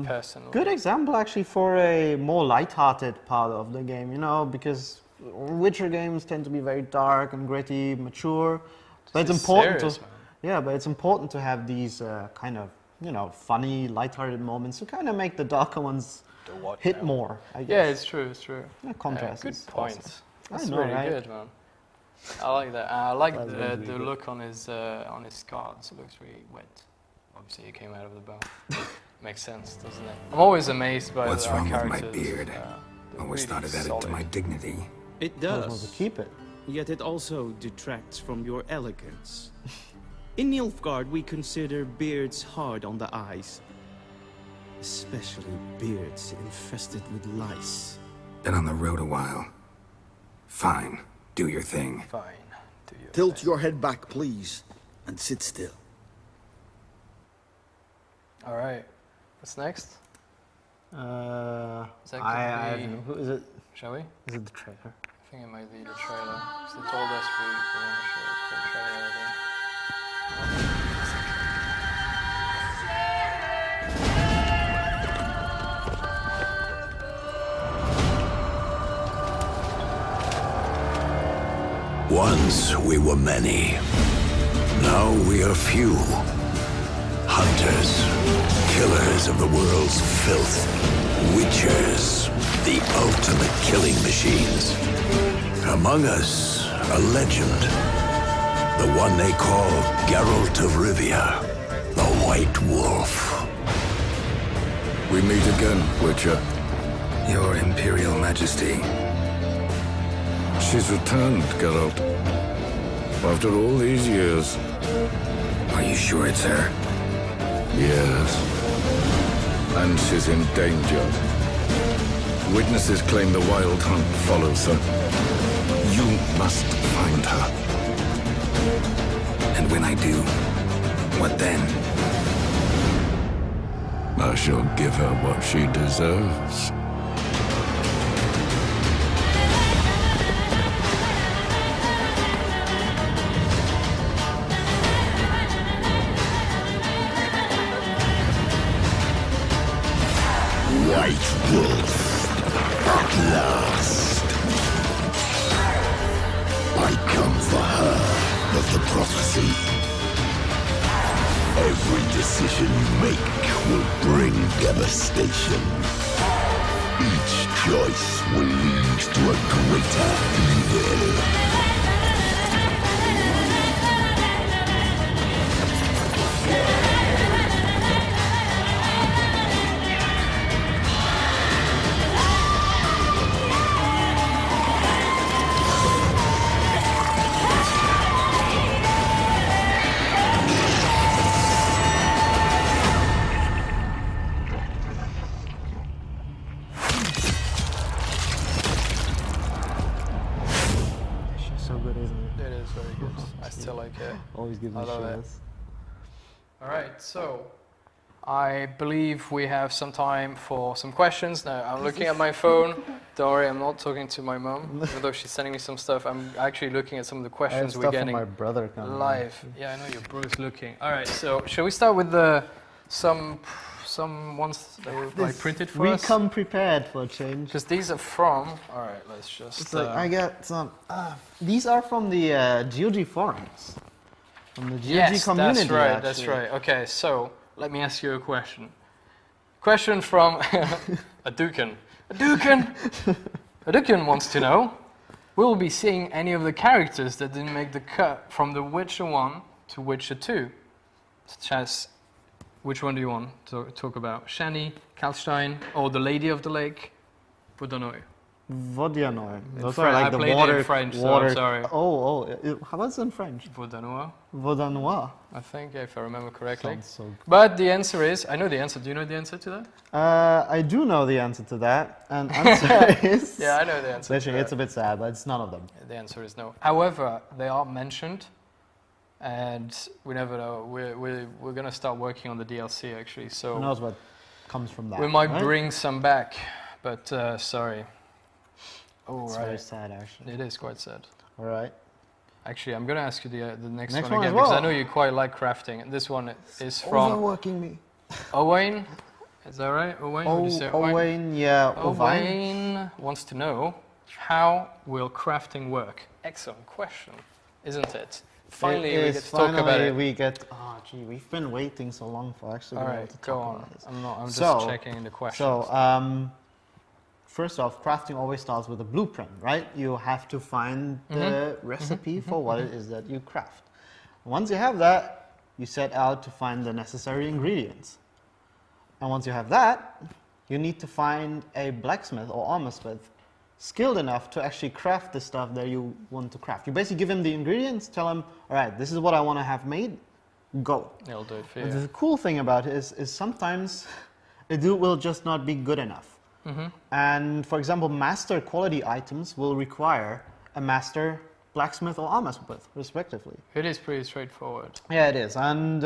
Speaker 1: Personally.
Speaker 2: Good example actually for a more light-hearted part of the game, you know, because Witcher games tend to be very dark and gritty, mature. But it's
Speaker 1: This is
Speaker 2: important
Speaker 1: serious,
Speaker 2: to,
Speaker 1: man.
Speaker 2: yeah, but it's important to have these kind of, you know, funny, light-hearted moments to kind of make the darker ones hit more, I guess.
Speaker 1: Yeah, it's true. It's true.
Speaker 2: Yeah, contrast
Speaker 1: good
Speaker 2: is
Speaker 1: point.
Speaker 2: awesome.
Speaker 1: That's
Speaker 2: I know,
Speaker 1: really
Speaker 2: right?
Speaker 1: good, man. I like that. I like
Speaker 2: That's
Speaker 1: the
Speaker 2: really good.
Speaker 1: look on his scars. It looks really wet. Obviously, it came out of the bone. Makes sense, doesn't it? I'm always amazed by
Speaker 3: What's
Speaker 1: our
Speaker 3: wrong with my
Speaker 1: characters.
Speaker 3: beard?
Speaker 1: They're
Speaker 3: Always
Speaker 1: really
Speaker 3: thought it added
Speaker 1: solid.
Speaker 3: to my dignity.
Speaker 6: It
Speaker 2: Might as well
Speaker 6: does.
Speaker 2: keep it.
Speaker 6: Yet it also detracts from your elegance. In Nilfgaard, we consider beards hard on the eyes. Especially beards infested with lice.
Speaker 3: Been on the road a while. Fine, do your thing.
Speaker 1: Fine. Do you?
Speaker 7: Tilt your head back, please, and sit still.
Speaker 1: All right. What's next? Is that
Speaker 2: I
Speaker 1: gonna be-
Speaker 2: don't know. Who is it?
Speaker 1: Shall we?
Speaker 2: Is it the trailer?
Speaker 1: I think it might be the trailer. 'Cause they told us we want to show a cool trailer. I think.
Speaker 8: Once we were many. Now we are few. Hunters, killers of the world's filth. Witchers, the ultimate killing machines. Among us, a legend. The one they call Geralt of Rivia, the White Wolf.
Speaker 3: We meet again, Witcher. Your Imperial Majesty.
Speaker 9: She's returned, Geralt. After all these years.
Speaker 3: Are you sure it's her?
Speaker 9: Yes. And she's in danger. Witnesses claim the Wild Hunt follows her. You must find her.
Speaker 3: And when I do, what then?
Speaker 9: I shall give her what she deserves.
Speaker 8: White Wolf, at last. I come for her of the prophecy. Every decision you make will bring devastation. Each choice will lead to a greater evil.
Speaker 2: So good, isn't it?
Speaker 1: It is very good. I still like it.
Speaker 2: Always gives me
Speaker 1: I love it.
Speaker 2: chills.
Speaker 1: All right, so I believe we have some time for some questions. Now, I'm looking at my phone. Don't worry, I'm not talking to my mum, even though she's sending me some stuff. I'm actually looking at some of the
Speaker 2: I have
Speaker 1: questions we're
Speaker 2: stuff from
Speaker 1: getting
Speaker 2: my brother coming.
Speaker 1: live. Yeah, I know your bro's looking. All right, so shall we start with some ones that were like printed for
Speaker 2: We
Speaker 1: us?
Speaker 2: come prepared for a change.
Speaker 1: Because these are from. All right, let's just.
Speaker 2: It's like, I got some. These are from the GOG forums, from the GOG
Speaker 1: yes,
Speaker 2: community.
Speaker 1: that's right.
Speaker 2: actually.
Speaker 1: That's right. Okay, so let me ask you a question. Question from a Dukan. A Dukan wants to know: will we be seeing any of the characters that didn't make the cut from The Witcher 1 to Witcher 2, such as? Which one do you want to talk about? Shani, Kalstein, or the Lady of the Lake? Vodanoy.
Speaker 2: Vodanoy. Those
Speaker 1: Fran-
Speaker 2: are like
Speaker 1: I
Speaker 2: the
Speaker 1: played it in
Speaker 2: water.
Speaker 1: French, so
Speaker 2: water.
Speaker 1: I'm sorry.
Speaker 2: How was it in French?
Speaker 1: Vodanoa,
Speaker 2: Vodanois.
Speaker 1: I think, if I remember correctly.
Speaker 2: Sounds so good.
Speaker 1: But the answer is, I know the answer. Do you know the answer to that?
Speaker 2: I do know the answer to that, and answer is.
Speaker 1: Yeah, I know the answer.
Speaker 2: Literally,
Speaker 1: to
Speaker 2: it's a
Speaker 1: that.
Speaker 2: bit sad, but it's none of them.
Speaker 1: The answer is no. However, they are mentioned, and we never know. We're gonna start working on the DLC actually, so
Speaker 2: Who knows what comes from that?
Speaker 1: we might
Speaker 2: right?
Speaker 1: bring some back. But sorry. Oh,
Speaker 2: It's
Speaker 1: right.
Speaker 2: very sad, actually.
Speaker 1: It is quite sad.
Speaker 2: All right.
Speaker 1: Actually, I'm gonna ask you the next
Speaker 2: Next
Speaker 1: one
Speaker 2: one
Speaker 1: again
Speaker 2: as well.
Speaker 1: because I know you quite like crafting. And this one is from
Speaker 2: Overworking me.
Speaker 1: Owain. Is that right? Owain? Would you say
Speaker 2: Owain, yeah. Owain.
Speaker 1: Owain wants to know, how will crafting work? Excellent question, isn't it? Finally, we get to talk about it.
Speaker 2: Oh, gee, we've been waiting so long for actually
Speaker 1: All
Speaker 2: being
Speaker 1: right,
Speaker 2: able to
Speaker 1: go
Speaker 2: talk
Speaker 1: on.
Speaker 2: about this.
Speaker 1: I'm just
Speaker 2: So-
Speaker 1: checking the questions.
Speaker 2: So, first off, crafting always starts with a blueprint, right? You have to find the recipe for what it is that you craft. Once you have that, you set out to find the necessary ingredients. And once you have that, you need to find a blacksmith or armor smith skilled enough to actually craft the stuff that you want to craft. You basically give him the ingredients, tell him, all right, this is what I want to have made, go.
Speaker 1: It'll do it for
Speaker 2: But
Speaker 1: you.
Speaker 2: the cool thing about it is sometimes it will just not be good enough. And for example, master quality items will require a master blacksmith or armor smith, respectively.
Speaker 1: It is pretty straightforward.
Speaker 2: Yeah, it is. And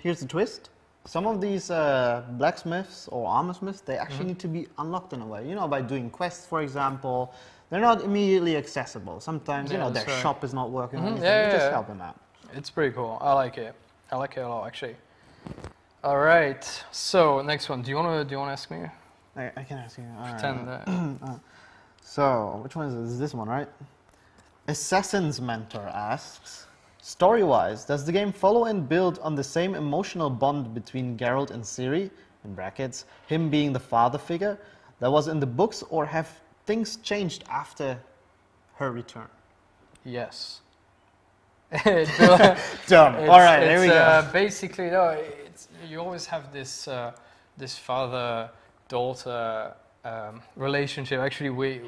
Speaker 2: here's the twist. Some of these blacksmiths or armor smiths, they actually need to be unlocked in a way. You know, by doing quests, for example, they're not immediately accessible. Sometimes, you
Speaker 1: Yeah,
Speaker 2: know, their
Speaker 1: that's right.
Speaker 2: shop is not working or anything.
Speaker 1: Yeah,
Speaker 2: You just
Speaker 1: yeah.
Speaker 2: help them out.
Speaker 1: It's pretty cool. I like it. I like it a lot, actually. All right. So next one. Do you wanna ask me?
Speaker 2: I can ask you. All right.
Speaker 1: Pretend that.
Speaker 2: So, which one is this? Is this one, right? Assassin's Mentor asks, story-wise, does the game follow and build on the same emotional bond between Geralt and Ciri, in brackets, him being the father figure, that was in the books, or have things changed after her return?
Speaker 1: Yes.
Speaker 2: Dumb. All right, there we go.
Speaker 1: Basically, no. You always have this this father-daughter relationship. Actually, we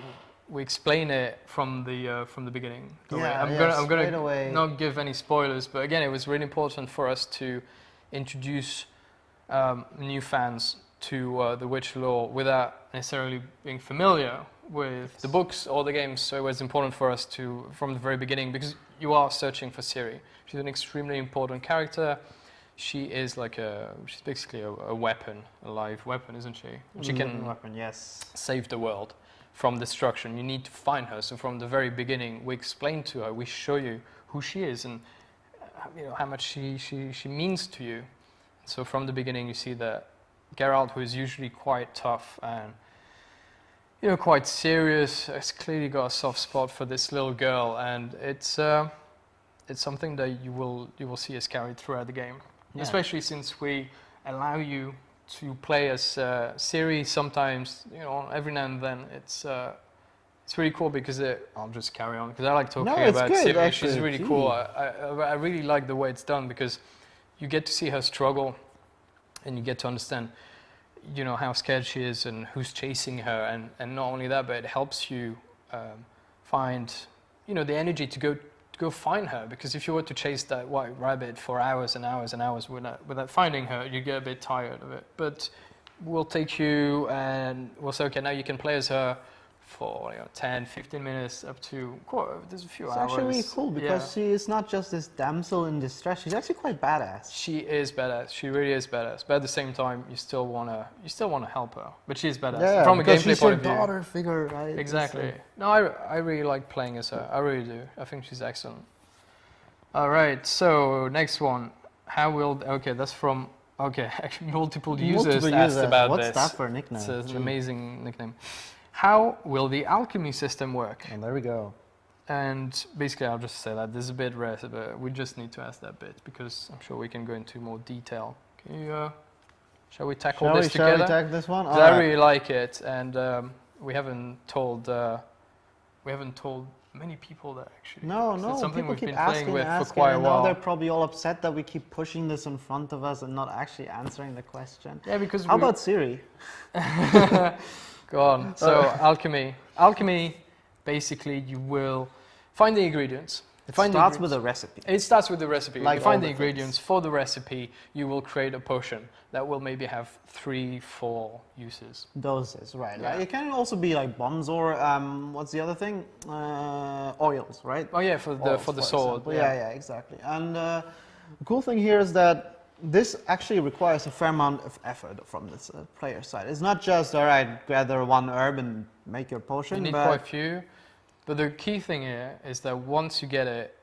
Speaker 1: explain it from the beginning.
Speaker 2: Yeah,
Speaker 1: I'm
Speaker 2: straight
Speaker 1: gonna
Speaker 2: away.
Speaker 1: not give any spoilers, but again, it was really important for us to introduce new fans to the Witcher lore without necessarily being familiar with the books or the games. So it was important for us to, from the very beginning, because you are searching for Ciri. She's an extremely important character. She is like she's basically a weapon, a live weapon, isn't she? She can
Speaker 2: Weapon, yes.
Speaker 1: save the world from destruction. You need to find her. So from the very beginning, we explain to her, we show you who she is and you know how much she means to you. So from the beginning, you see that Geralt, who is usually quite tough and quite serious, has clearly got a soft spot for this little girl, and it's something that you will see us carried throughout the game, especially since we allow you to play as Ciri. Sometimes, every now and then, it's really cool because I'll just carry on because I like talking about
Speaker 2: good,
Speaker 1: Ciri.
Speaker 2: actually.
Speaker 1: She's really cool. I really like the way it's done because you get to see her struggle, and you get to understand, how scared she is and who's chasing her, and not only that, but it helps you find, the energy to go find her, because if you were to chase that white rabbit for hours and hours and hours without finding her, you get a bit tired of it. But we'll take you and we'll say, okay, now you can play as her for 10, 15 minutes up to there's a few hours.
Speaker 2: It's actually really cool because she is not just this damsel in distress. She's actually quite badass.
Speaker 1: She is badass. She really is badass. But at the same time, you still wanna help her. But she's badass.
Speaker 2: Yeah,
Speaker 1: from a gameplay point of view.
Speaker 2: She's your daughter figure, right?
Speaker 1: Exactly. No, I really like playing as her. I really do. I think she's excellent. All right. So next one. That's from. Okay, actually, multiple users asked about
Speaker 2: What's
Speaker 1: this.
Speaker 2: What's that for a nickname?
Speaker 1: It's an amazing nickname. How will the alchemy system work?
Speaker 2: And there we go.
Speaker 1: And basically, I'll just say that this is a bit rare, but we just need to ask that bit because I'm sure we can go into more detail. Can you, shall we tackle this together?
Speaker 2: Shall we tackle this one?
Speaker 1: I really like it, and we haven't told many people that actually.
Speaker 2: No,
Speaker 1: it's something
Speaker 2: people
Speaker 1: we've
Speaker 2: keep
Speaker 1: been
Speaker 2: asking,
Speaker 1: playing with
Speaker 2: asking,
Speaker 1: for quite a
Speaker 2: and
Speaker 1: while.
Speaker 2: now they're probably all upset that we keep pushing this in front of us and not actually answering the question.
Speaker 1: Yeah, because
Speaker 2: how about Ciri?
Speaker 1: Go on. So alchemy. Alchemy, basically, you will find the ingredients.
Speaker 2: It starts with a recipe.
Speaker 1: It starts with the recipe.
Speaker 2: Like
Speaker 1: you find the
Speaker 2: things.
Speaker 1: ingredients for the recipe. You will create a potion that will maybe have 3-4 uses.
Speaker 2: Doses, right?
Speaker 1: Yeah.
Speaker 2: Like, it can also be like bombs or what's the other thing? Oils, right?
Speaker 1: Oh yeah, for the sword.
Speaker 2: Yeah, exactly. And the cool thing here is that this actually requires a fair amount of effort from this player side. It's not just, all right, gather one herb and make your potion.
Speaker 1: You need quite a few. But the key thing here is that once you get it,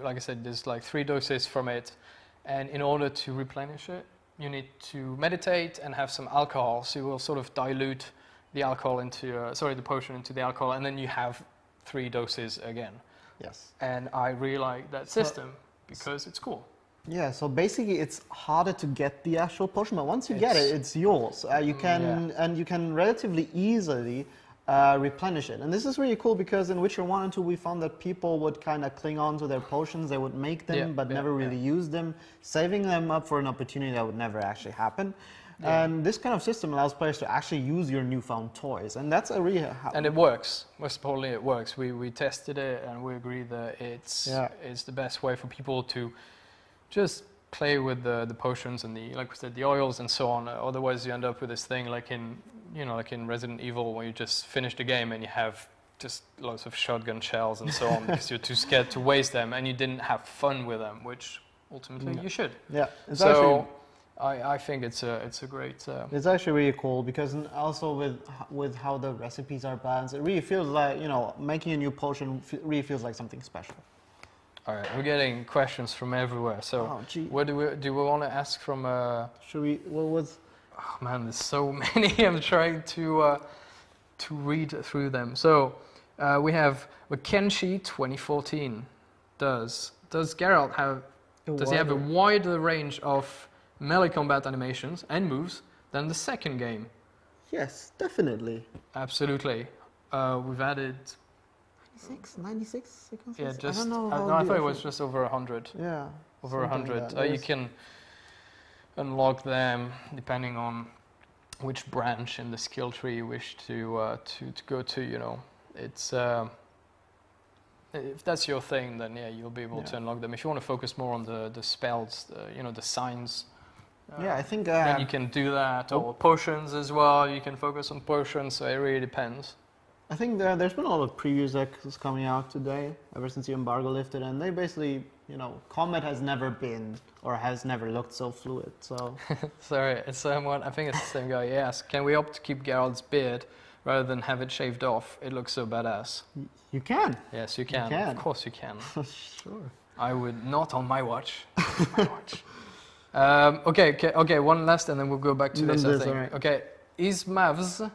Speaker 1: like I said, there's like 3 doses from it. And in order to replenish it, you need to meditate and have some alcohol. So you will sort of dilute the alcohol the potion into the alcohol, and then you have 3 doses again.
Speaker 2: Yes.
Speaker 1: And I really like that system because it's cool.
Speaker 2: Yeah, so basically it's harder to get the actual potion, but once you get it, it's yours. You can relatively easily replenish it. And this is really cool because in Witcher 1 and 2 we found that people would kind of cling on to their potions, they would make them but never really use them, saving them up for an opportunity that would never actually happen. Yeah. And this kind of system allows players to actually use your newfound toys, and that's a really...
Speaker 1: And it works. Most importantly, it works. We tested it and we agree that it's the best way for people to just play with the potions and like we said, the oils and so on. Otherwise, you end up with this thing like in Resident Evil, where you just finish the game and you have just loads of shotgun shells and so on because you're too scared to waste them and you didn't have fun with them, which ultimately you should.
Speaker 2: Yeah.
Speaker 1: So I think it's a great.
Speaker 2: It's actually really cool because also with how the recipes are balanced, it really feels like making a new potion really feels like something special.
Speaker 1: All right, we're getting questions from everywhere. So, what do we want to ask from?
Speaker 2: Should we? What was?
Speaker 1: Oh man, there's so many. I'm trying to read through them. So, we have Kenshi 2014. Does Geralt have? Does he have a wider range of melee combat animations and moves than the second game?
Speaker 2: Yes, definitely.
Speaker 1: Absolutely. We've added.
Speaker 2: 96 sequences?
Speaker 1: Yeah, just,
Speaker 2: I don't know.
Speaker 1: I thought it was just over 100.
Speaker 2: Yeah.
Speaker 1: Over 100. You can unlock them depending on which branch in the skill tree you wish to go to. It's if that's your thing, then you'll be able to unlock them. If you want to focus more on the spells, the signs.
Speaker 2: I think
Speaker 1: then you can do that. Or potions as well. You can focus on potions. So it really depends.
Speaker 2: I think there's been a lot of previews that's coming out today, ever since the embargo lifted, and they basically, combat has never been or has never looked so fluid. So
Speaker 1: sorry, it's someone. I think it's the same guy. He asked, "Can we opt to keep Geralt's beard rather than have it shaved off? It looks so badass."
Speaker 2: You can.
Speaker 1: Yes, you can. Of course, you can.
Speaker 2: Sure.
Speaker 1: I would not on my watch. Okay, one last and then we'll go back to this, I think.
Speaker 2: Right.
Speaker 1: Okay, Ismavs,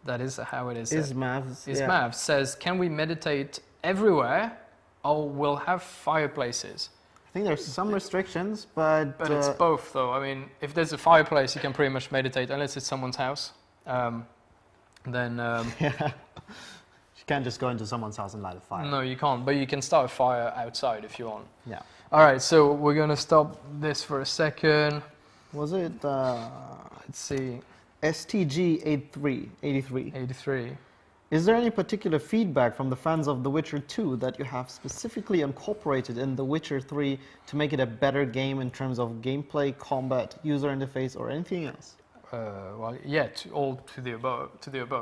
Speaker 1: that is how it is said. Ismavs says, can we meditate everywhere or we'll have fireplaces?
Speaker 2: I think there's some restrictions, but
Speaker 1: it's both though. I mean, if there's a fireplace, you can pretty much meditate unless it's someone's house. Then
Speaker 2: you can't just go into someone's house and light a fire.
Speaker 1: No, you can't, but you can start a fire outside if you want.
Speaker 2: Yeah.
Speaker 1: All right, so we're gonna stop this for a second.
Speaker 2: Was it?
Speaker 1: Let's see.
Speaker 2: STG 83.
Speaker 1: 83.
Speaker 2: Is there any particular feedback from the fans of The Witcher 2 that you have specifically incorporated in The Witcher 3 to make it a better game in terms of gameplay, combat, user interface, or anything else?
Speaker 1: Well, yeah, all to the above.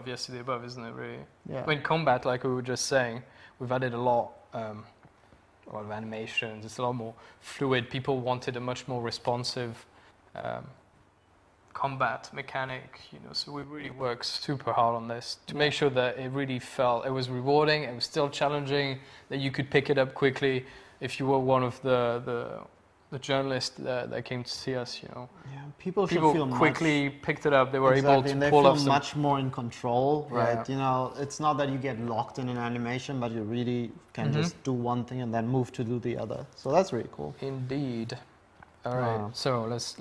Speaker 1: Yes, to the above, isn't it? Really.
Speaker 2: Yeah.
Speaker 1: I mean, combat, like we were just saying, we've added a lot of animations. It's a lot more fluid. People wanted a much more responsive combat mechanic, so we really worked super hard on this to make sure that it really felt, it was rewarding, it was still challenging, that you could pick it up quickly if you were one of the journalists that came to see us,
Speaker 2: Yeah, people feel
Speaker 1: quickly picked it up, they were
Speaker 2: exactly,
Speaker 1: able to
Speaker 2: and they
Speaker 1: pull
Speaker 2: feel
Speaker 1: off some...
Speaker 2: much more in control, right?
Speaker 1: Yeah.
Speaker 2: It's not that you get locked in an animation, but you really can just do one thing and then move to do the other. So that's really cool.
Speaker 1: Indeed. All right, so let's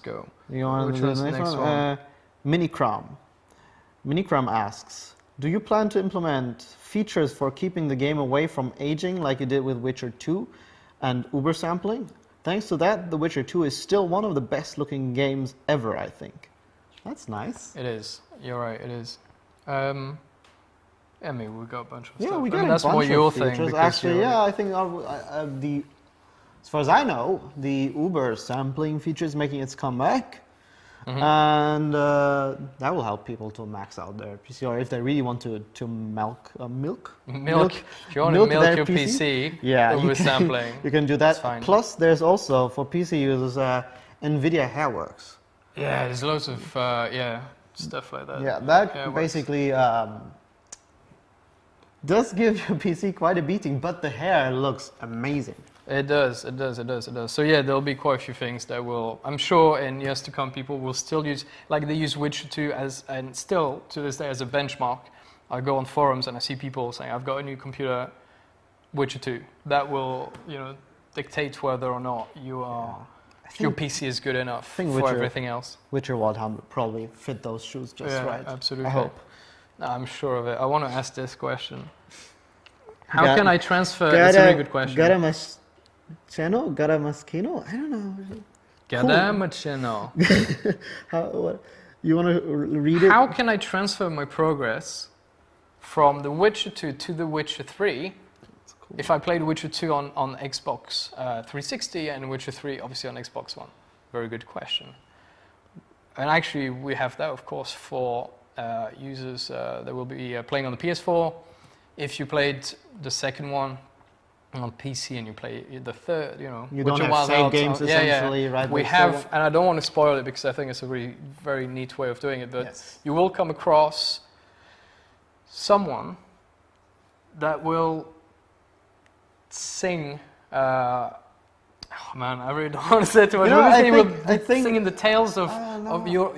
Speaker 1: go.
Speaker 2: You want to do the next one? Minicram asks, do you plan to implement features for keeping the game away from aging like you did with Witcher 2 and Uber sampling? Thanks to that, The Witcher 2 is still one of the best looking games ever, I think. That's nice.
Speaker 1: It is. You're right, it is. I mean, we got a bunch of stuff.
Speaker 2: Yeah, we got a bunch
Speaker 1: more
Speaker 2: of
Speaker 1: your
Speaker 2: features.
Speaker 1: thing.
Speaker 2: Actually, yeah, I think as far as I know, the Uber sampling feature is making its comeback, and that will help people to max out their PC, or if they really want to milk.
Speaker 1: If you want to milk your PC,
Speaker 2: yeah,
Speaker 1: Uber sampling.
Speaker 2: You can do that. Plus, there's also for PC users NVIDIA Hairworks.
Speaker 1: Yeah, there's loads of stuff like that.
Speaker 2: Yeah, that basically does give your PC quite a beating, but the hair looks amazing.
Speaker 1: It does. So yeah, there'll be quite a few things that will, I'm sure in years to come, people will still use, like they use Witcher 2 and still to this day as a benchmark. I go on forums and I see people saying, I've got a new computer, Witcher 2. That will, dictate whether or not your PC is good enough for everything else.
Speaker 2: Witcher Wild probably fit those shoes just right.
Speaker 1: Absolutely.
Speaker 2: I hope.
Speaker 1: I'm sure of it. I want to ask this question. How can I transfer? That's a really good question.
Speaker 2: Garamaschino? I don't know.
Speaker 1: Garamaschino.
Speaker 2: You want to read it?
Speaker 1: How can I transfer my progress from The Witcher 2 to The Witcher 3 if I played Witcher 2 on Xbox 360 and Witcher 3 obviously on Xbox One? Very good question. And actually we have that, of course, for users that will be playing on the PS4. If you played the second one on PC and you play the third,
Speaker 2: you don't have save games essentially, right?
Speaker 1: We have, and I don't want to spoil it because I think it's a really very neat way of doing it, but you will come across someone that will sing. Oh man, I really don't want to say too much. I think singing the tales of your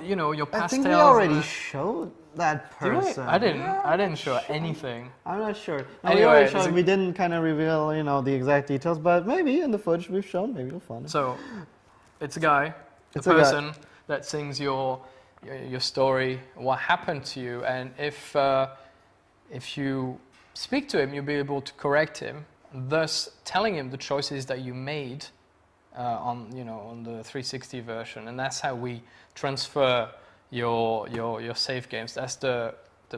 Speaker 1: past.
Speaker 2: I think
Speaker 1: tales.
Speaker 2: we already showed that person.
Speaker 1: I didn't show anything.
Speaker 2: I'm not sure.
Speaker 1: Anyway,
Speaker 2: we didn't kind of reveal, the exact details, but maybe in the footage we've shown, maybe you'll find it.
Speaker 1: So, it's a guy, a person that sings your story, what happened to you, and if you speak to him, you'll be able to correct him, thus telling him the choices that you made on the 360 version, and that's how we transfer your save games. That's the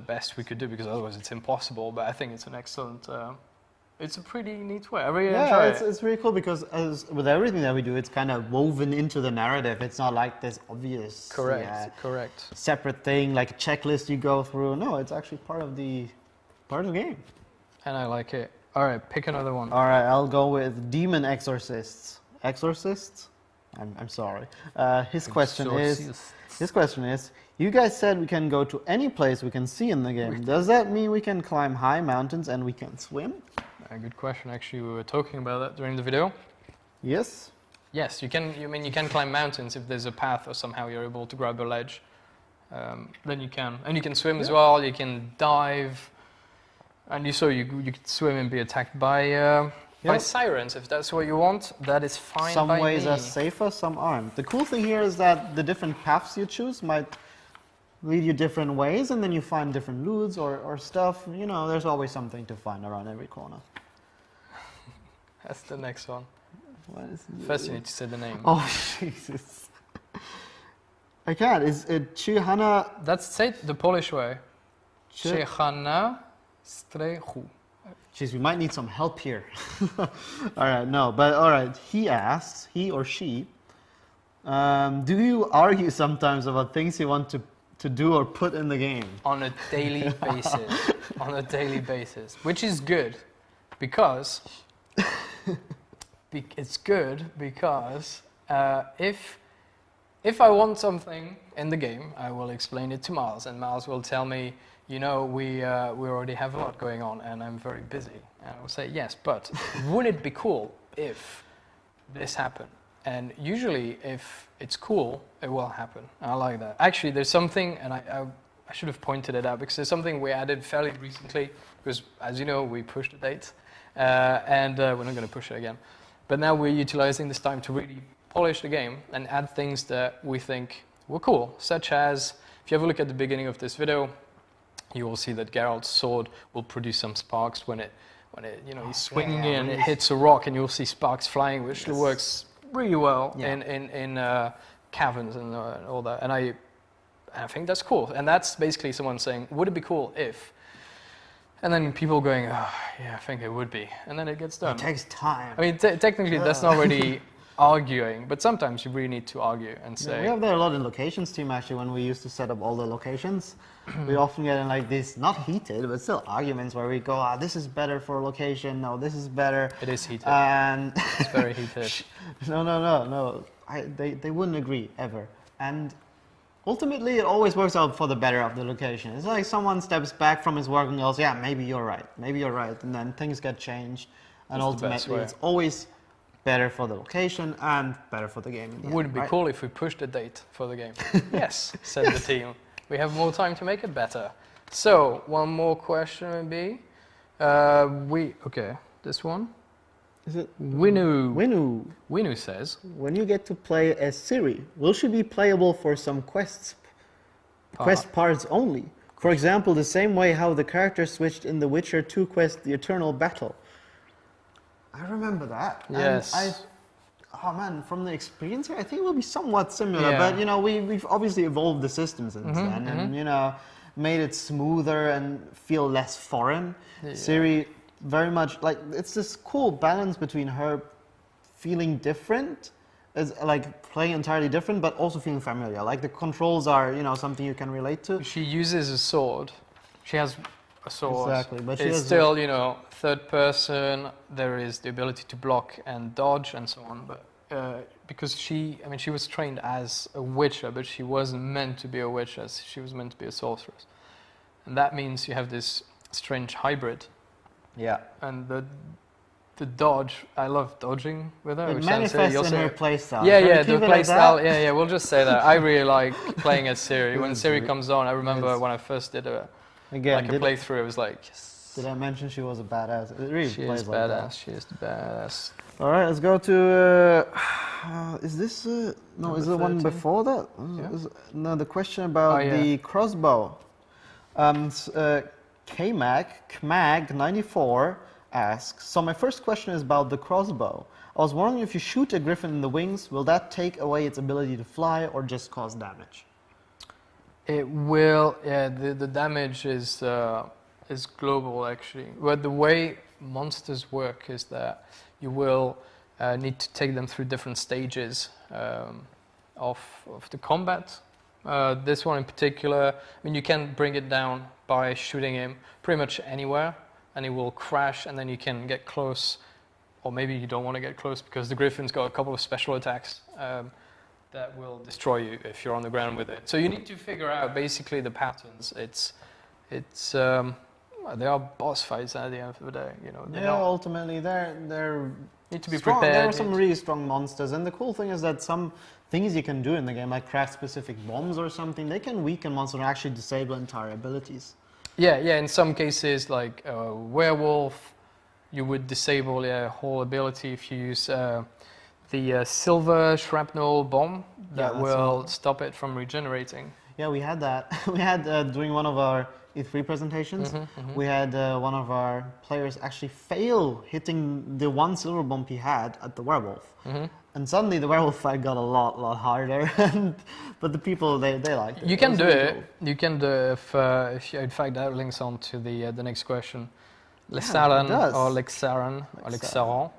Speaker 1: best we could do because otherwise it's impossible. But I think it's an excellent. It's a pretty neat way. I really enjoy it.
Speaker 2: It's really cool because as with everything that we do, it's kind of woven into the narrative. It's not like this obvious,
Speaker 1: correct,
Speaker 2: separate thing like a checklist you go through. No, it's actually part of the game.
Speaker 1: And I like it. All right, pick another one.
Speaker 2: All right, I'll go with Demon Exorcists. Exorcists? I'm sorry. His question is, you guys said we can go to any place we can see in the game. Does that mean we can climb high mountains and we can swim?
Speaker 1: A good question. Actually, we were talking about that during the video.
Speaker 2: Yes.
Speaker 1: Yes, you can. You can climb mountains if there's a path or somehow you're able to grab a ledge. Then you can, and you can swim as well. You can dive, and you could swim and be attacked by sirens if that's what you want. That is fine.
Speaker 2: Some
Speaker 1: by
Speaker 2: ways
Speaker 1: me.
Speaker 2: are safer, some aren't. The cool thing here is that the different paths you choose might lead you different ways, and then you find different loots or stuff. You know, there's always something to find around every corner.
Speaker 1: That's the next one.
Speaker 2: What is
Speaker 1: First, you need to say the name.
Speaker 2: Oh, Jesus. I can't. Is it Chihana?
Speaker 1: Say it the Polish way. Chihana Strechu.
Speaker 2: Jeez, we might need some help here. All right, no, but all right. He asks, he or she, do you argue sometimes about things you want to do or put in the game?
Speaker 1: On a daily basis. On a daily basis. Which is good, because... it's good because if I want something in the game, I will explain it to Miles, and Miles will tell me, you know, we already have a lot going on, and I'm very busy. And I will say, yes, but wouldn't it be cool if this happened? And usually, if it's cool, it will happen. I like that. Actually, there's something, and I should have pointed it out, because there's something we added fairly recently, because as you know, we pushed the date, and we're not going to push it again. But now we're utilizing this time to really polish the game and add things that we think were cool, such as, if you have a look at the beginning of this video, you will see that Geralt's sword will produce some sparks when he's swinging in, it hits a rock, and you'll see sparks flying, which works really well in caverns and all that. And I think that's cool. And that's basically someone saying, would it be cool if? And then people going, oh, yeah, I think it would be. And then it gets done.
Speaker 2: It takes time.
Speaker 1: I mean, technically, that's not really arguing, but sometimes you really need to argue and say...
Speaker 2: Yeah, we have that a lot in locations team, actually, when we used to set up all the locations. We often get in like this, not heated, but still arguments where we go, this is better for a location, no, this is better.
Speaker 1: It is heated.
Speaker 2: And
Speaker 1: it's very heated.
Speaker 2: No. They wouldn't agree, ever. And ultimately, it always works out for the better of the location. It's like someone steps back from his work and goes, yeah, maybe you're right. And then things get changed. And ultimately, it's always better for the location and better for the game.
Speaker 1: Would it be cool if we pushed the date for the game? Yes, said the team. We have more time to make it better. So, one more question maybe. This one.
Speaker 2: Is it
Speaker 1: Winu?
Speaker 2: Winu.
Speaker 1: Winu says,
Speaker 2: when you get to play as Ciri, will she be playable for some quest parts only? For example, the same way how the character switched in the Witcher 2 quest, The Eternal Battle. I remember that.
Speaker 1: Yes.
Speaker 2: And from the experience here, I think it will be somewhat similar. But you know, we've obviously evolved the system since then, and you know, made it smoother and feel less foreign. Ciri, very much like, it's this cool balance between her feeling different, as like playing entirely different, but also feeling familiar. Like the controls are, you know, something you can relate to.
Speaker 1: She uses a sword. She has a sword.
Speaker 2: Exactly, but
Speaker 1: it's still, you know, third person. There is the ability to block and dodge and so on. But because she was trained as a witcher, but she wasn't meant to be a witcher. She was meant to be a sorceress, and that means you have this strange hybrid.
Speaker 2: Yeah.
Speaker 1: And the dodge, I love dodging with her.
Speaker 2: It manifests in her playstyle.
Speaker 1: Yeah, the playstyle. Yeah, we'll just say that. I really like playing as Ciri. When Ciri comes on, I remember when I first did a playthrough, it was like, yes.
Speaker 2: Did I mention she was a badass? It really
Speaker 1: she
Speaker 2: plays
Speaker 1: is
Speaker 2: like
Speaker 1: badass.
Speaker 2: that.
Speaker 1: She is the badass.
Speaker 2: All right, let's go to. Is this no? Is the one
Speaker 1: 13?
Speaker 2: before that? No, the question about the crossbow. Kmag94 asks, so my first question is about the crossbow. I was wondering, if you shoot a griffin in the wings, will that take away its ability to fly or just cause damage?
Speaker 1: It will. Yeah, the damage is global actually. But the way monsters work is that you will need to take them through different stages of the combat. This one in particular, I mean, you can bring it down by shooting him pretty much anywhere, and he will crash, and then you can get close, or maybe you don't want to get close because the griffin's got a couple of special attacks that will destroy you if you're on the ground with it. So you need to figure out basically the patterns. It's Well, they are boss fights at the end of the day, you know.
Speaker 2: Yeah, ultimately they're
Speaker 1: need to be
Speaker 2: strong.
Speaker 1: prepared.
Speaker 2: There are some really strong monsters, and the cool thing is that some things you can do in the game, like craft specific bombs or something, they can weaken monsters and actually disable entire abilities.
Speaker 1: Yeah, yeah. In some cases, like werewolf, you would disable a whole ability if you use the silver shrapnel bomb that will stop it from regenerating.
Speaker 2: Yeah, we had that. We had during one of our E3 presentations, we had one of our players actually fail hitting the one silver bomb he had at the werewolf. And suddenly the werewolf fight got a lot harder. But the people, they liked it.
Speaker 1: You can do it. You can do it if you, in fact, that links on to the next question. Lexaran or Lexaran or Lexaran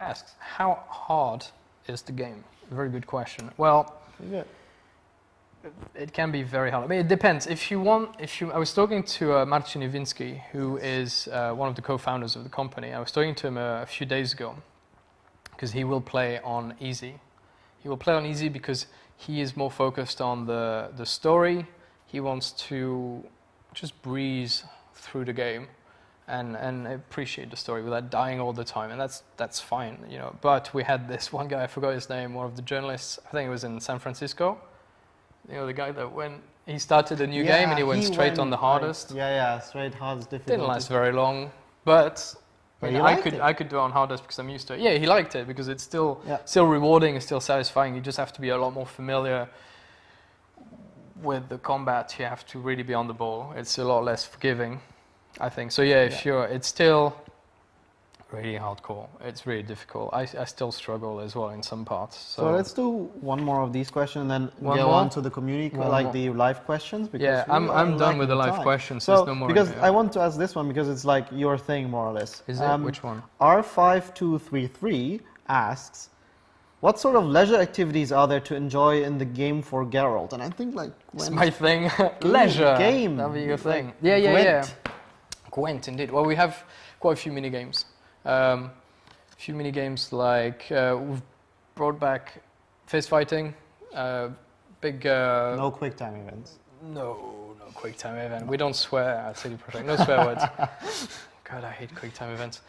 Speaker 1: asks, how hard is the game? Very good question. Well, it can be very hard. I mean, it depends. I was talking to Marcin Iwinski, who is one of the co-founders of the company. I was talking to him a few days ago because he will play on easy. He will play on easy because he is more focused on the story. He wants to just breeze through the game and appreciate the story without dying all the time, and that's fine, you know. But we had this one guy, I forgot his name, one of the journalists, I think it was in San Francisco. You know, the guy that when he started a new game and he went straight on the hardest.
Speaker 2: Straight hardest difficulty.
Speaker 1: Didn't last very long, but I could do it on hardest because I'm used to it. Yeah, he liked it because it's still rewarding, it's still satisfying. You just have to be a lot more familiar with the combat. You have to really be on the ball. It's a lot less forgiving, I think. So yeah, it's still really hardcore. It's really difficult. I still struggle as well in some parts.
Speaker 2: So let's do one more of these questions and then go on to the community, the live questions. Because
Speaker 1: yeah, I'm done with the live questions.
Speaker 2: So,
Speaker 1: there's no more.
Speaker 2: Because I want to ask this one because it's like your thing more or less.
Speaker 1: Is it? Which one?
Speaker 2: R5233 asks, what sort of leisure activities are there to enjoy in the game for Geralt? And I think like
Speaker 1: it's my thing. Leisure
Speaker 2: game.
Speaker 1: That'll be your thing. Yeah. Gwent, indeed. Well, we have quite a few mini games. A few mini games like we've brought back fist fighting, big.
Speaker 2: No quick time events.
Speaker 1: No quick time event. We don't swear at CD PROJEKT. No swear words. God, I hate quick time events.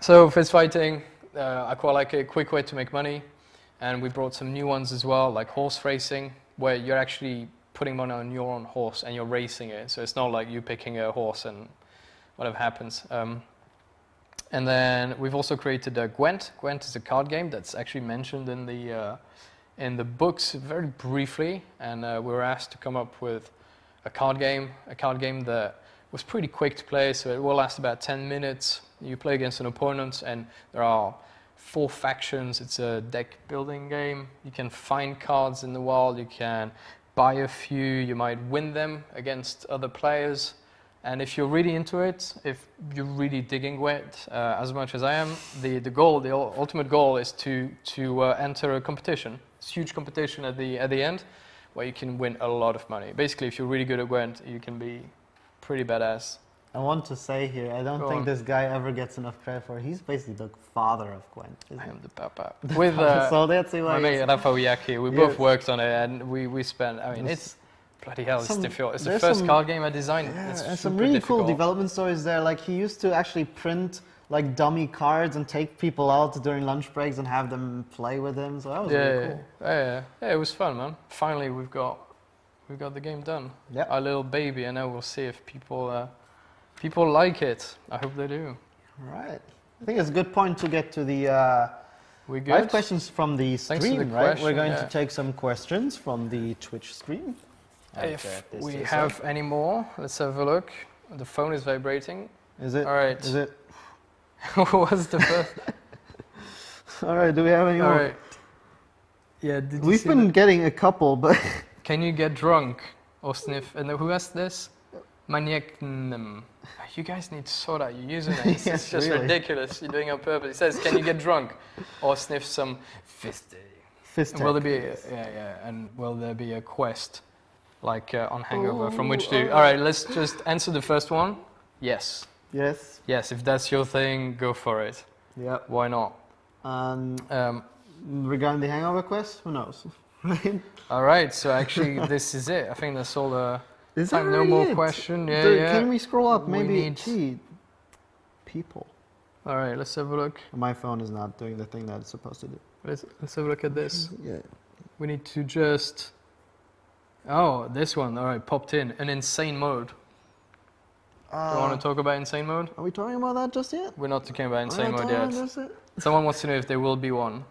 Speaker 1: So fist fighting, I quite like a quick way to make money, and we brought some new ones as well, like horse racing, where you're actually putting money on your own horse and you're racing it. So it's not like you picking a horse and whatever happens. And then we've also created Gwent. Gwent is a card game that's actually mentioned in the books very briefly, and we were asked to come up with a card game that was pretty quick to play, so it will last about 10 minutes. You play against an opponent, and there are 4 factions. It's a deck building game. You can find cards in the wild, you can buy a few, you might win them against other players. And if you're really into it, if you're really digging Gwent as much as I am, the ultimate goal is to enter a competition. It's a huge competition at the end, where you can win a lot of money. Basically, if you're really good at Gwent, you can be pretty badass.
Speaker 2: I want to say here, I don't think this guy ever gets enough credit for it. He's basically the father of Gwent.
Speaker 1: I am the papa. With
Speaker 2: so that's why
Speaker 1: my mate Rafa Uyaki, we both worked on it, and we spent. I mean, it's bloody hell. It's difficult. It's the first card game I designed.
Speaker 2: Yeah,
Speaker 1: it's
Speaker 2: and some really cool development stories there. Like he used to actually print like dummy cards and take people out during lunch breaks and have them play with him. So that was really cool.
Speaker 1: Yeah, it was fun, man. Finally, we've got the game done.
Speaker 2: Yeah,
Speaker 1: our little baby, and now we'll see if people like it. I hope they do.
Speaker 2: All right. I think it's a good point to get to the live questions from the stream, right? We're going to take some questions from the Twitch stream.
Speaker 1: If we have any more, let's have a look. The phone is vibrating.
Speaker 2: Is it?
Speaker 1: All right.
Speaker 2: Is it?
Speaker 1: What was the first?
Speaker 2: All right. Do we have any more?
Speaker 1: All right. Yeah.
Speaker 2: We've been getting a couple, but.
Speaker 1: Can you get drunk or sniff? And who asked this? Maniacnum. You guys need to sort out your usernames. It's just ridiculous. You're doing it on purpose. It says, can you get drunk or sniff some fist? Will there be and will there be a quest like on Hangover from which to? All right, let's just answer the first one. Yes.
Speaker 2: Yes.
Speaker 1: Yes, if that's your thing, go for it.
Speaker 2: Yeah.
Speaker 1: Why not?
Speaker 2: Regarding the Hangover quest, who knows?
Speaker 1: All right, so actually this is it. I think that's all the
Speaker 2: Is
Speaker 1: Time,
Speaker 2: that
Speaker 1: no
Speaker 2: already
Speaker 1: more
Speaker 2: it?
Speaker 1: question. Yeah,
Speaker 2: Dude,
Speaker 1: yeah.
Speaker 2: Can we scroll up?
Speaker 1: We
Speaker 2: Maybe.
Speaker 1: need-
Speaker 2: Gee, people.
Speaker 1: All right, let's have a look.
Speaker 2: My phone is not doing the thing that it's supposed to do.
Speaker 1: Let's have a look at this.
Speaker 2: Yeah.
Speaker 1: We need to just... Oh, this one. All right, popped in. An insane mode. You want to talk about insane mode?
Speaker 2: Are we talking about that just yet?
Speaker 1: We're not talking about insane
Speaker 2: We're not
Speaker 1: mode
Speaker 2: talking
Speaker 1: yet.
Speaker 2: about just yet?
Speaker 1: Someone wants to know if there will be one.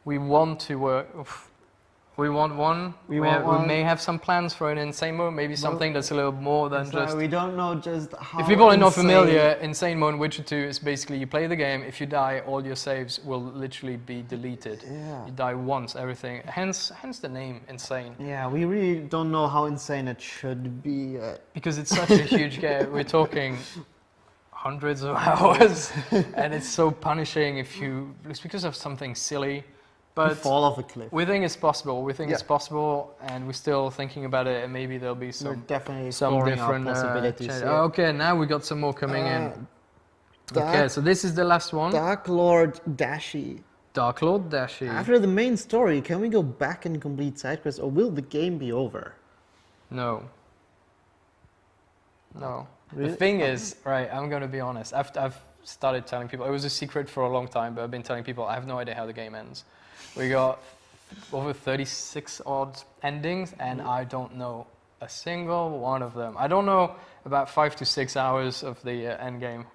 Speaker 1: We want to work... We want one.
Speaker 2: We want one.
Speaker 1: We may have some plans for an insane mode, maybe something that's a little more than just...
Speaker 2: We don't know just how.
Speaker 1: If people are not
Speaker 2: insane-
Speaker 1: familiar, insane mode in Witcher 2 is basically you play the game, if you die, all your saves will literally be deleted.
Speaker 2: Yeah.
Speaker 1: You die once, everything. Hence the name, insane.
Speaker 2: Yeah, we really don't know how insane it should be.
Speaker 1: Because it's such a huge game. We're talking hundreds of hours, and it's so punishing if you... It's because of something silly. But
Speaker 2: fall off a cliff.
Speaker 1: we think it's possible. We think
Speaker 2: Yeah.
Speaker 1: it's possible, and we're still thinking about it, and maybe there'll be
Speaker 2: We're
Speaker 1: some
Speaker 2: definitely
Speaker 1: some
Speaker 2: exploring
Speaker 1: different
Speaker 2: our possibilities.
Speaker 1: change.
Speaker 2: here.
Speaker 1: Oh, okay, now we got some more coming in.
Speaker 2: Dark,
Speaker 1: Okay, so this is the last one.
Speaker 2: Dark Lord Dashi.
Speaker 1: Dark Lord Dashi.
Speaker 2: After the main story, can we go back and complete side quests, or will the game be over?
Speaker 1: No. No.
Speaker 2: Really?
Speaker 1: The thing is, right, I'm going to be honest. I've started telling people, it was a secret for a long time, but I've been telling people I have no idea how the game ends. We got over 36 odd endings, and I don't know a single one of them. I don't know about 5 to 6 hours of the end game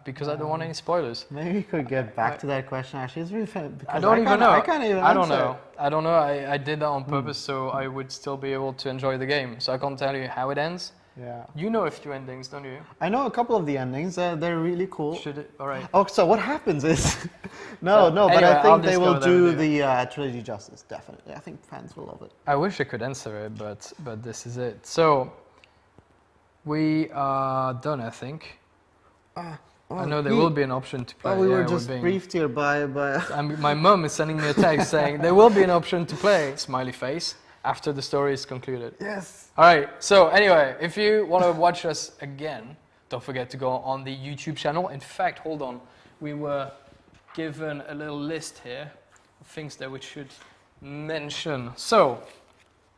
Speaker 1: because I don't want any spoilers.
Speaker 2: Maybe we could get back to that question. Actually, it's really fun.
Speaker 1: I don't even know.
Speaker 2: I can't even
Speaker 1: I don't
Speaker 2: answer.
Speaker 1: know. I don't know. I did that on purpose so I would still be able to enjoy the game. So I can't tell you how it ends.
Speaker 2: Yeah.
Speaker 1: You know a few endings, don't you?
Speaker 2: I know a couple of the endings. They're really cool.
Speaker 1: Should it? All right.
Speaker 2: Oh, so what happens is... no, but
Speaker 1: anyway,
Speaker 2: I
Speaker 1: I'll
Speaker 2: think they will
Speaker 1: discover
Speaker 2: do
Speaker 1: that video.
Speaker 2: the trilogy justice, definitely. I think fans will love it.
Speaker 1: I wish I could answer it, but this is it. So we are done, I think. I know there will be an option to play.
Speaker 2: Oh, we were
Speaker 1: Yeah,
Speaker 2: just briefed here by...
Speaker 1: My mum is sending me a text saying there will be an option to play, smiley face, after the story is concluded.
Speaker 2: Yes.
Speaker 1: All right, so anyway, if you want to watch us again, don't forget to go on the YouTube channel. In fact, hold on, we were given a little list here of things that we should mention. So,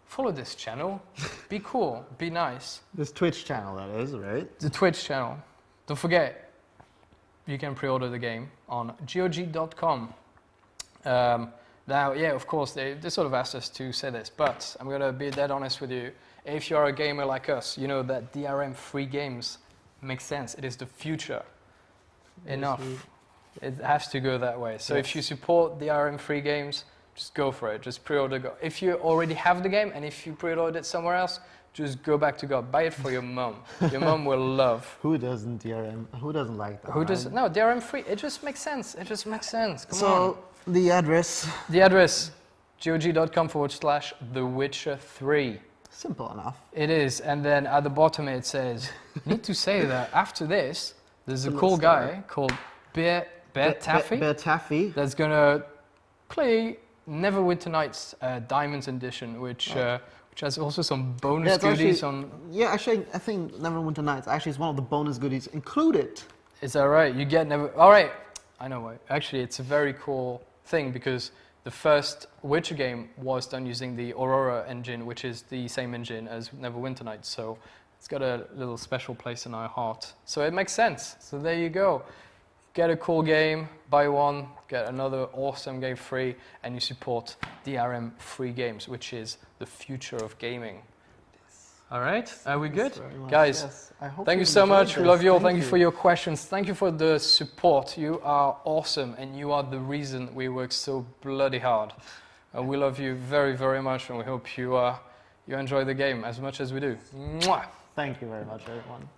Speaker 1: follow this channel, be cool, be nice.
Speaker 2: This Twitch channel, that is, right?
Speaker 1: The Twitch channel. Don't forget, you can pre-order the game on GOG.com. Now, yeah, of course, they sort of asked us to say this, but I'm going to be dead honest with you. If you're a gamer like us, you know that DRM-free games make sense. It is the future. Enough. It has to go that way. So if you support DRM-free games, just go for it. Just pre-order. If you already have the game, and if you pre-ordered it somewhere else, just go back to God. Buy it for your mum. Your mum will love.
Speaker 2: Who doesn't DRM? Who doesn't like that?
Speaker 1: Who does? No, DRM-free. It just makes sense. It just makes sense. Come on.
Speaker 2: So, the address...
Speaker 1: The address, gog.com/The Witcher 3.
Speaker 2: Simple enough.
Speaker 1: It is, and then at the bottom it says, need to say that after this, there's a cool guy called Bear Taffy
Speaker 2: Bear Taffy.
Speaker 1: that's gonna play Neverwinter Nights Diamonds Edition, which has also some bonus
Speaker 2: it's
Speaker 1: goodies
Speaker 2: actually,
Speaker 1: on.
Speaker 2: Yeah, actually, I think Neverwinter Nights actually is one of the bonus goodies included.
Speaker 1: Is that right? You get All right, I know why. Actually, it's a very cool thing because the first Witcher game was done using the Aurora engine, which is the same engine as Neverwinter Nights, so it's got a little special place in our heart. So it makes sense. So there you go. Get a cool game, buy one, get another awesome game free, and you support DRM-free games, which is the future of gaming. All right, are we good? Guys,
Speaker 2: Yes. I hope
Speaker 1: thank you so much. We love you all. Thank you
Speaker 2: you
Speaker 1: for your questions. Thank you for the support. You are awesome, and you are the reason we work so bloody hard. We love you very, very much, and we hope you enjoy the game as much as we do. Mwah!
Speaker 2: Thank you very much, everyone.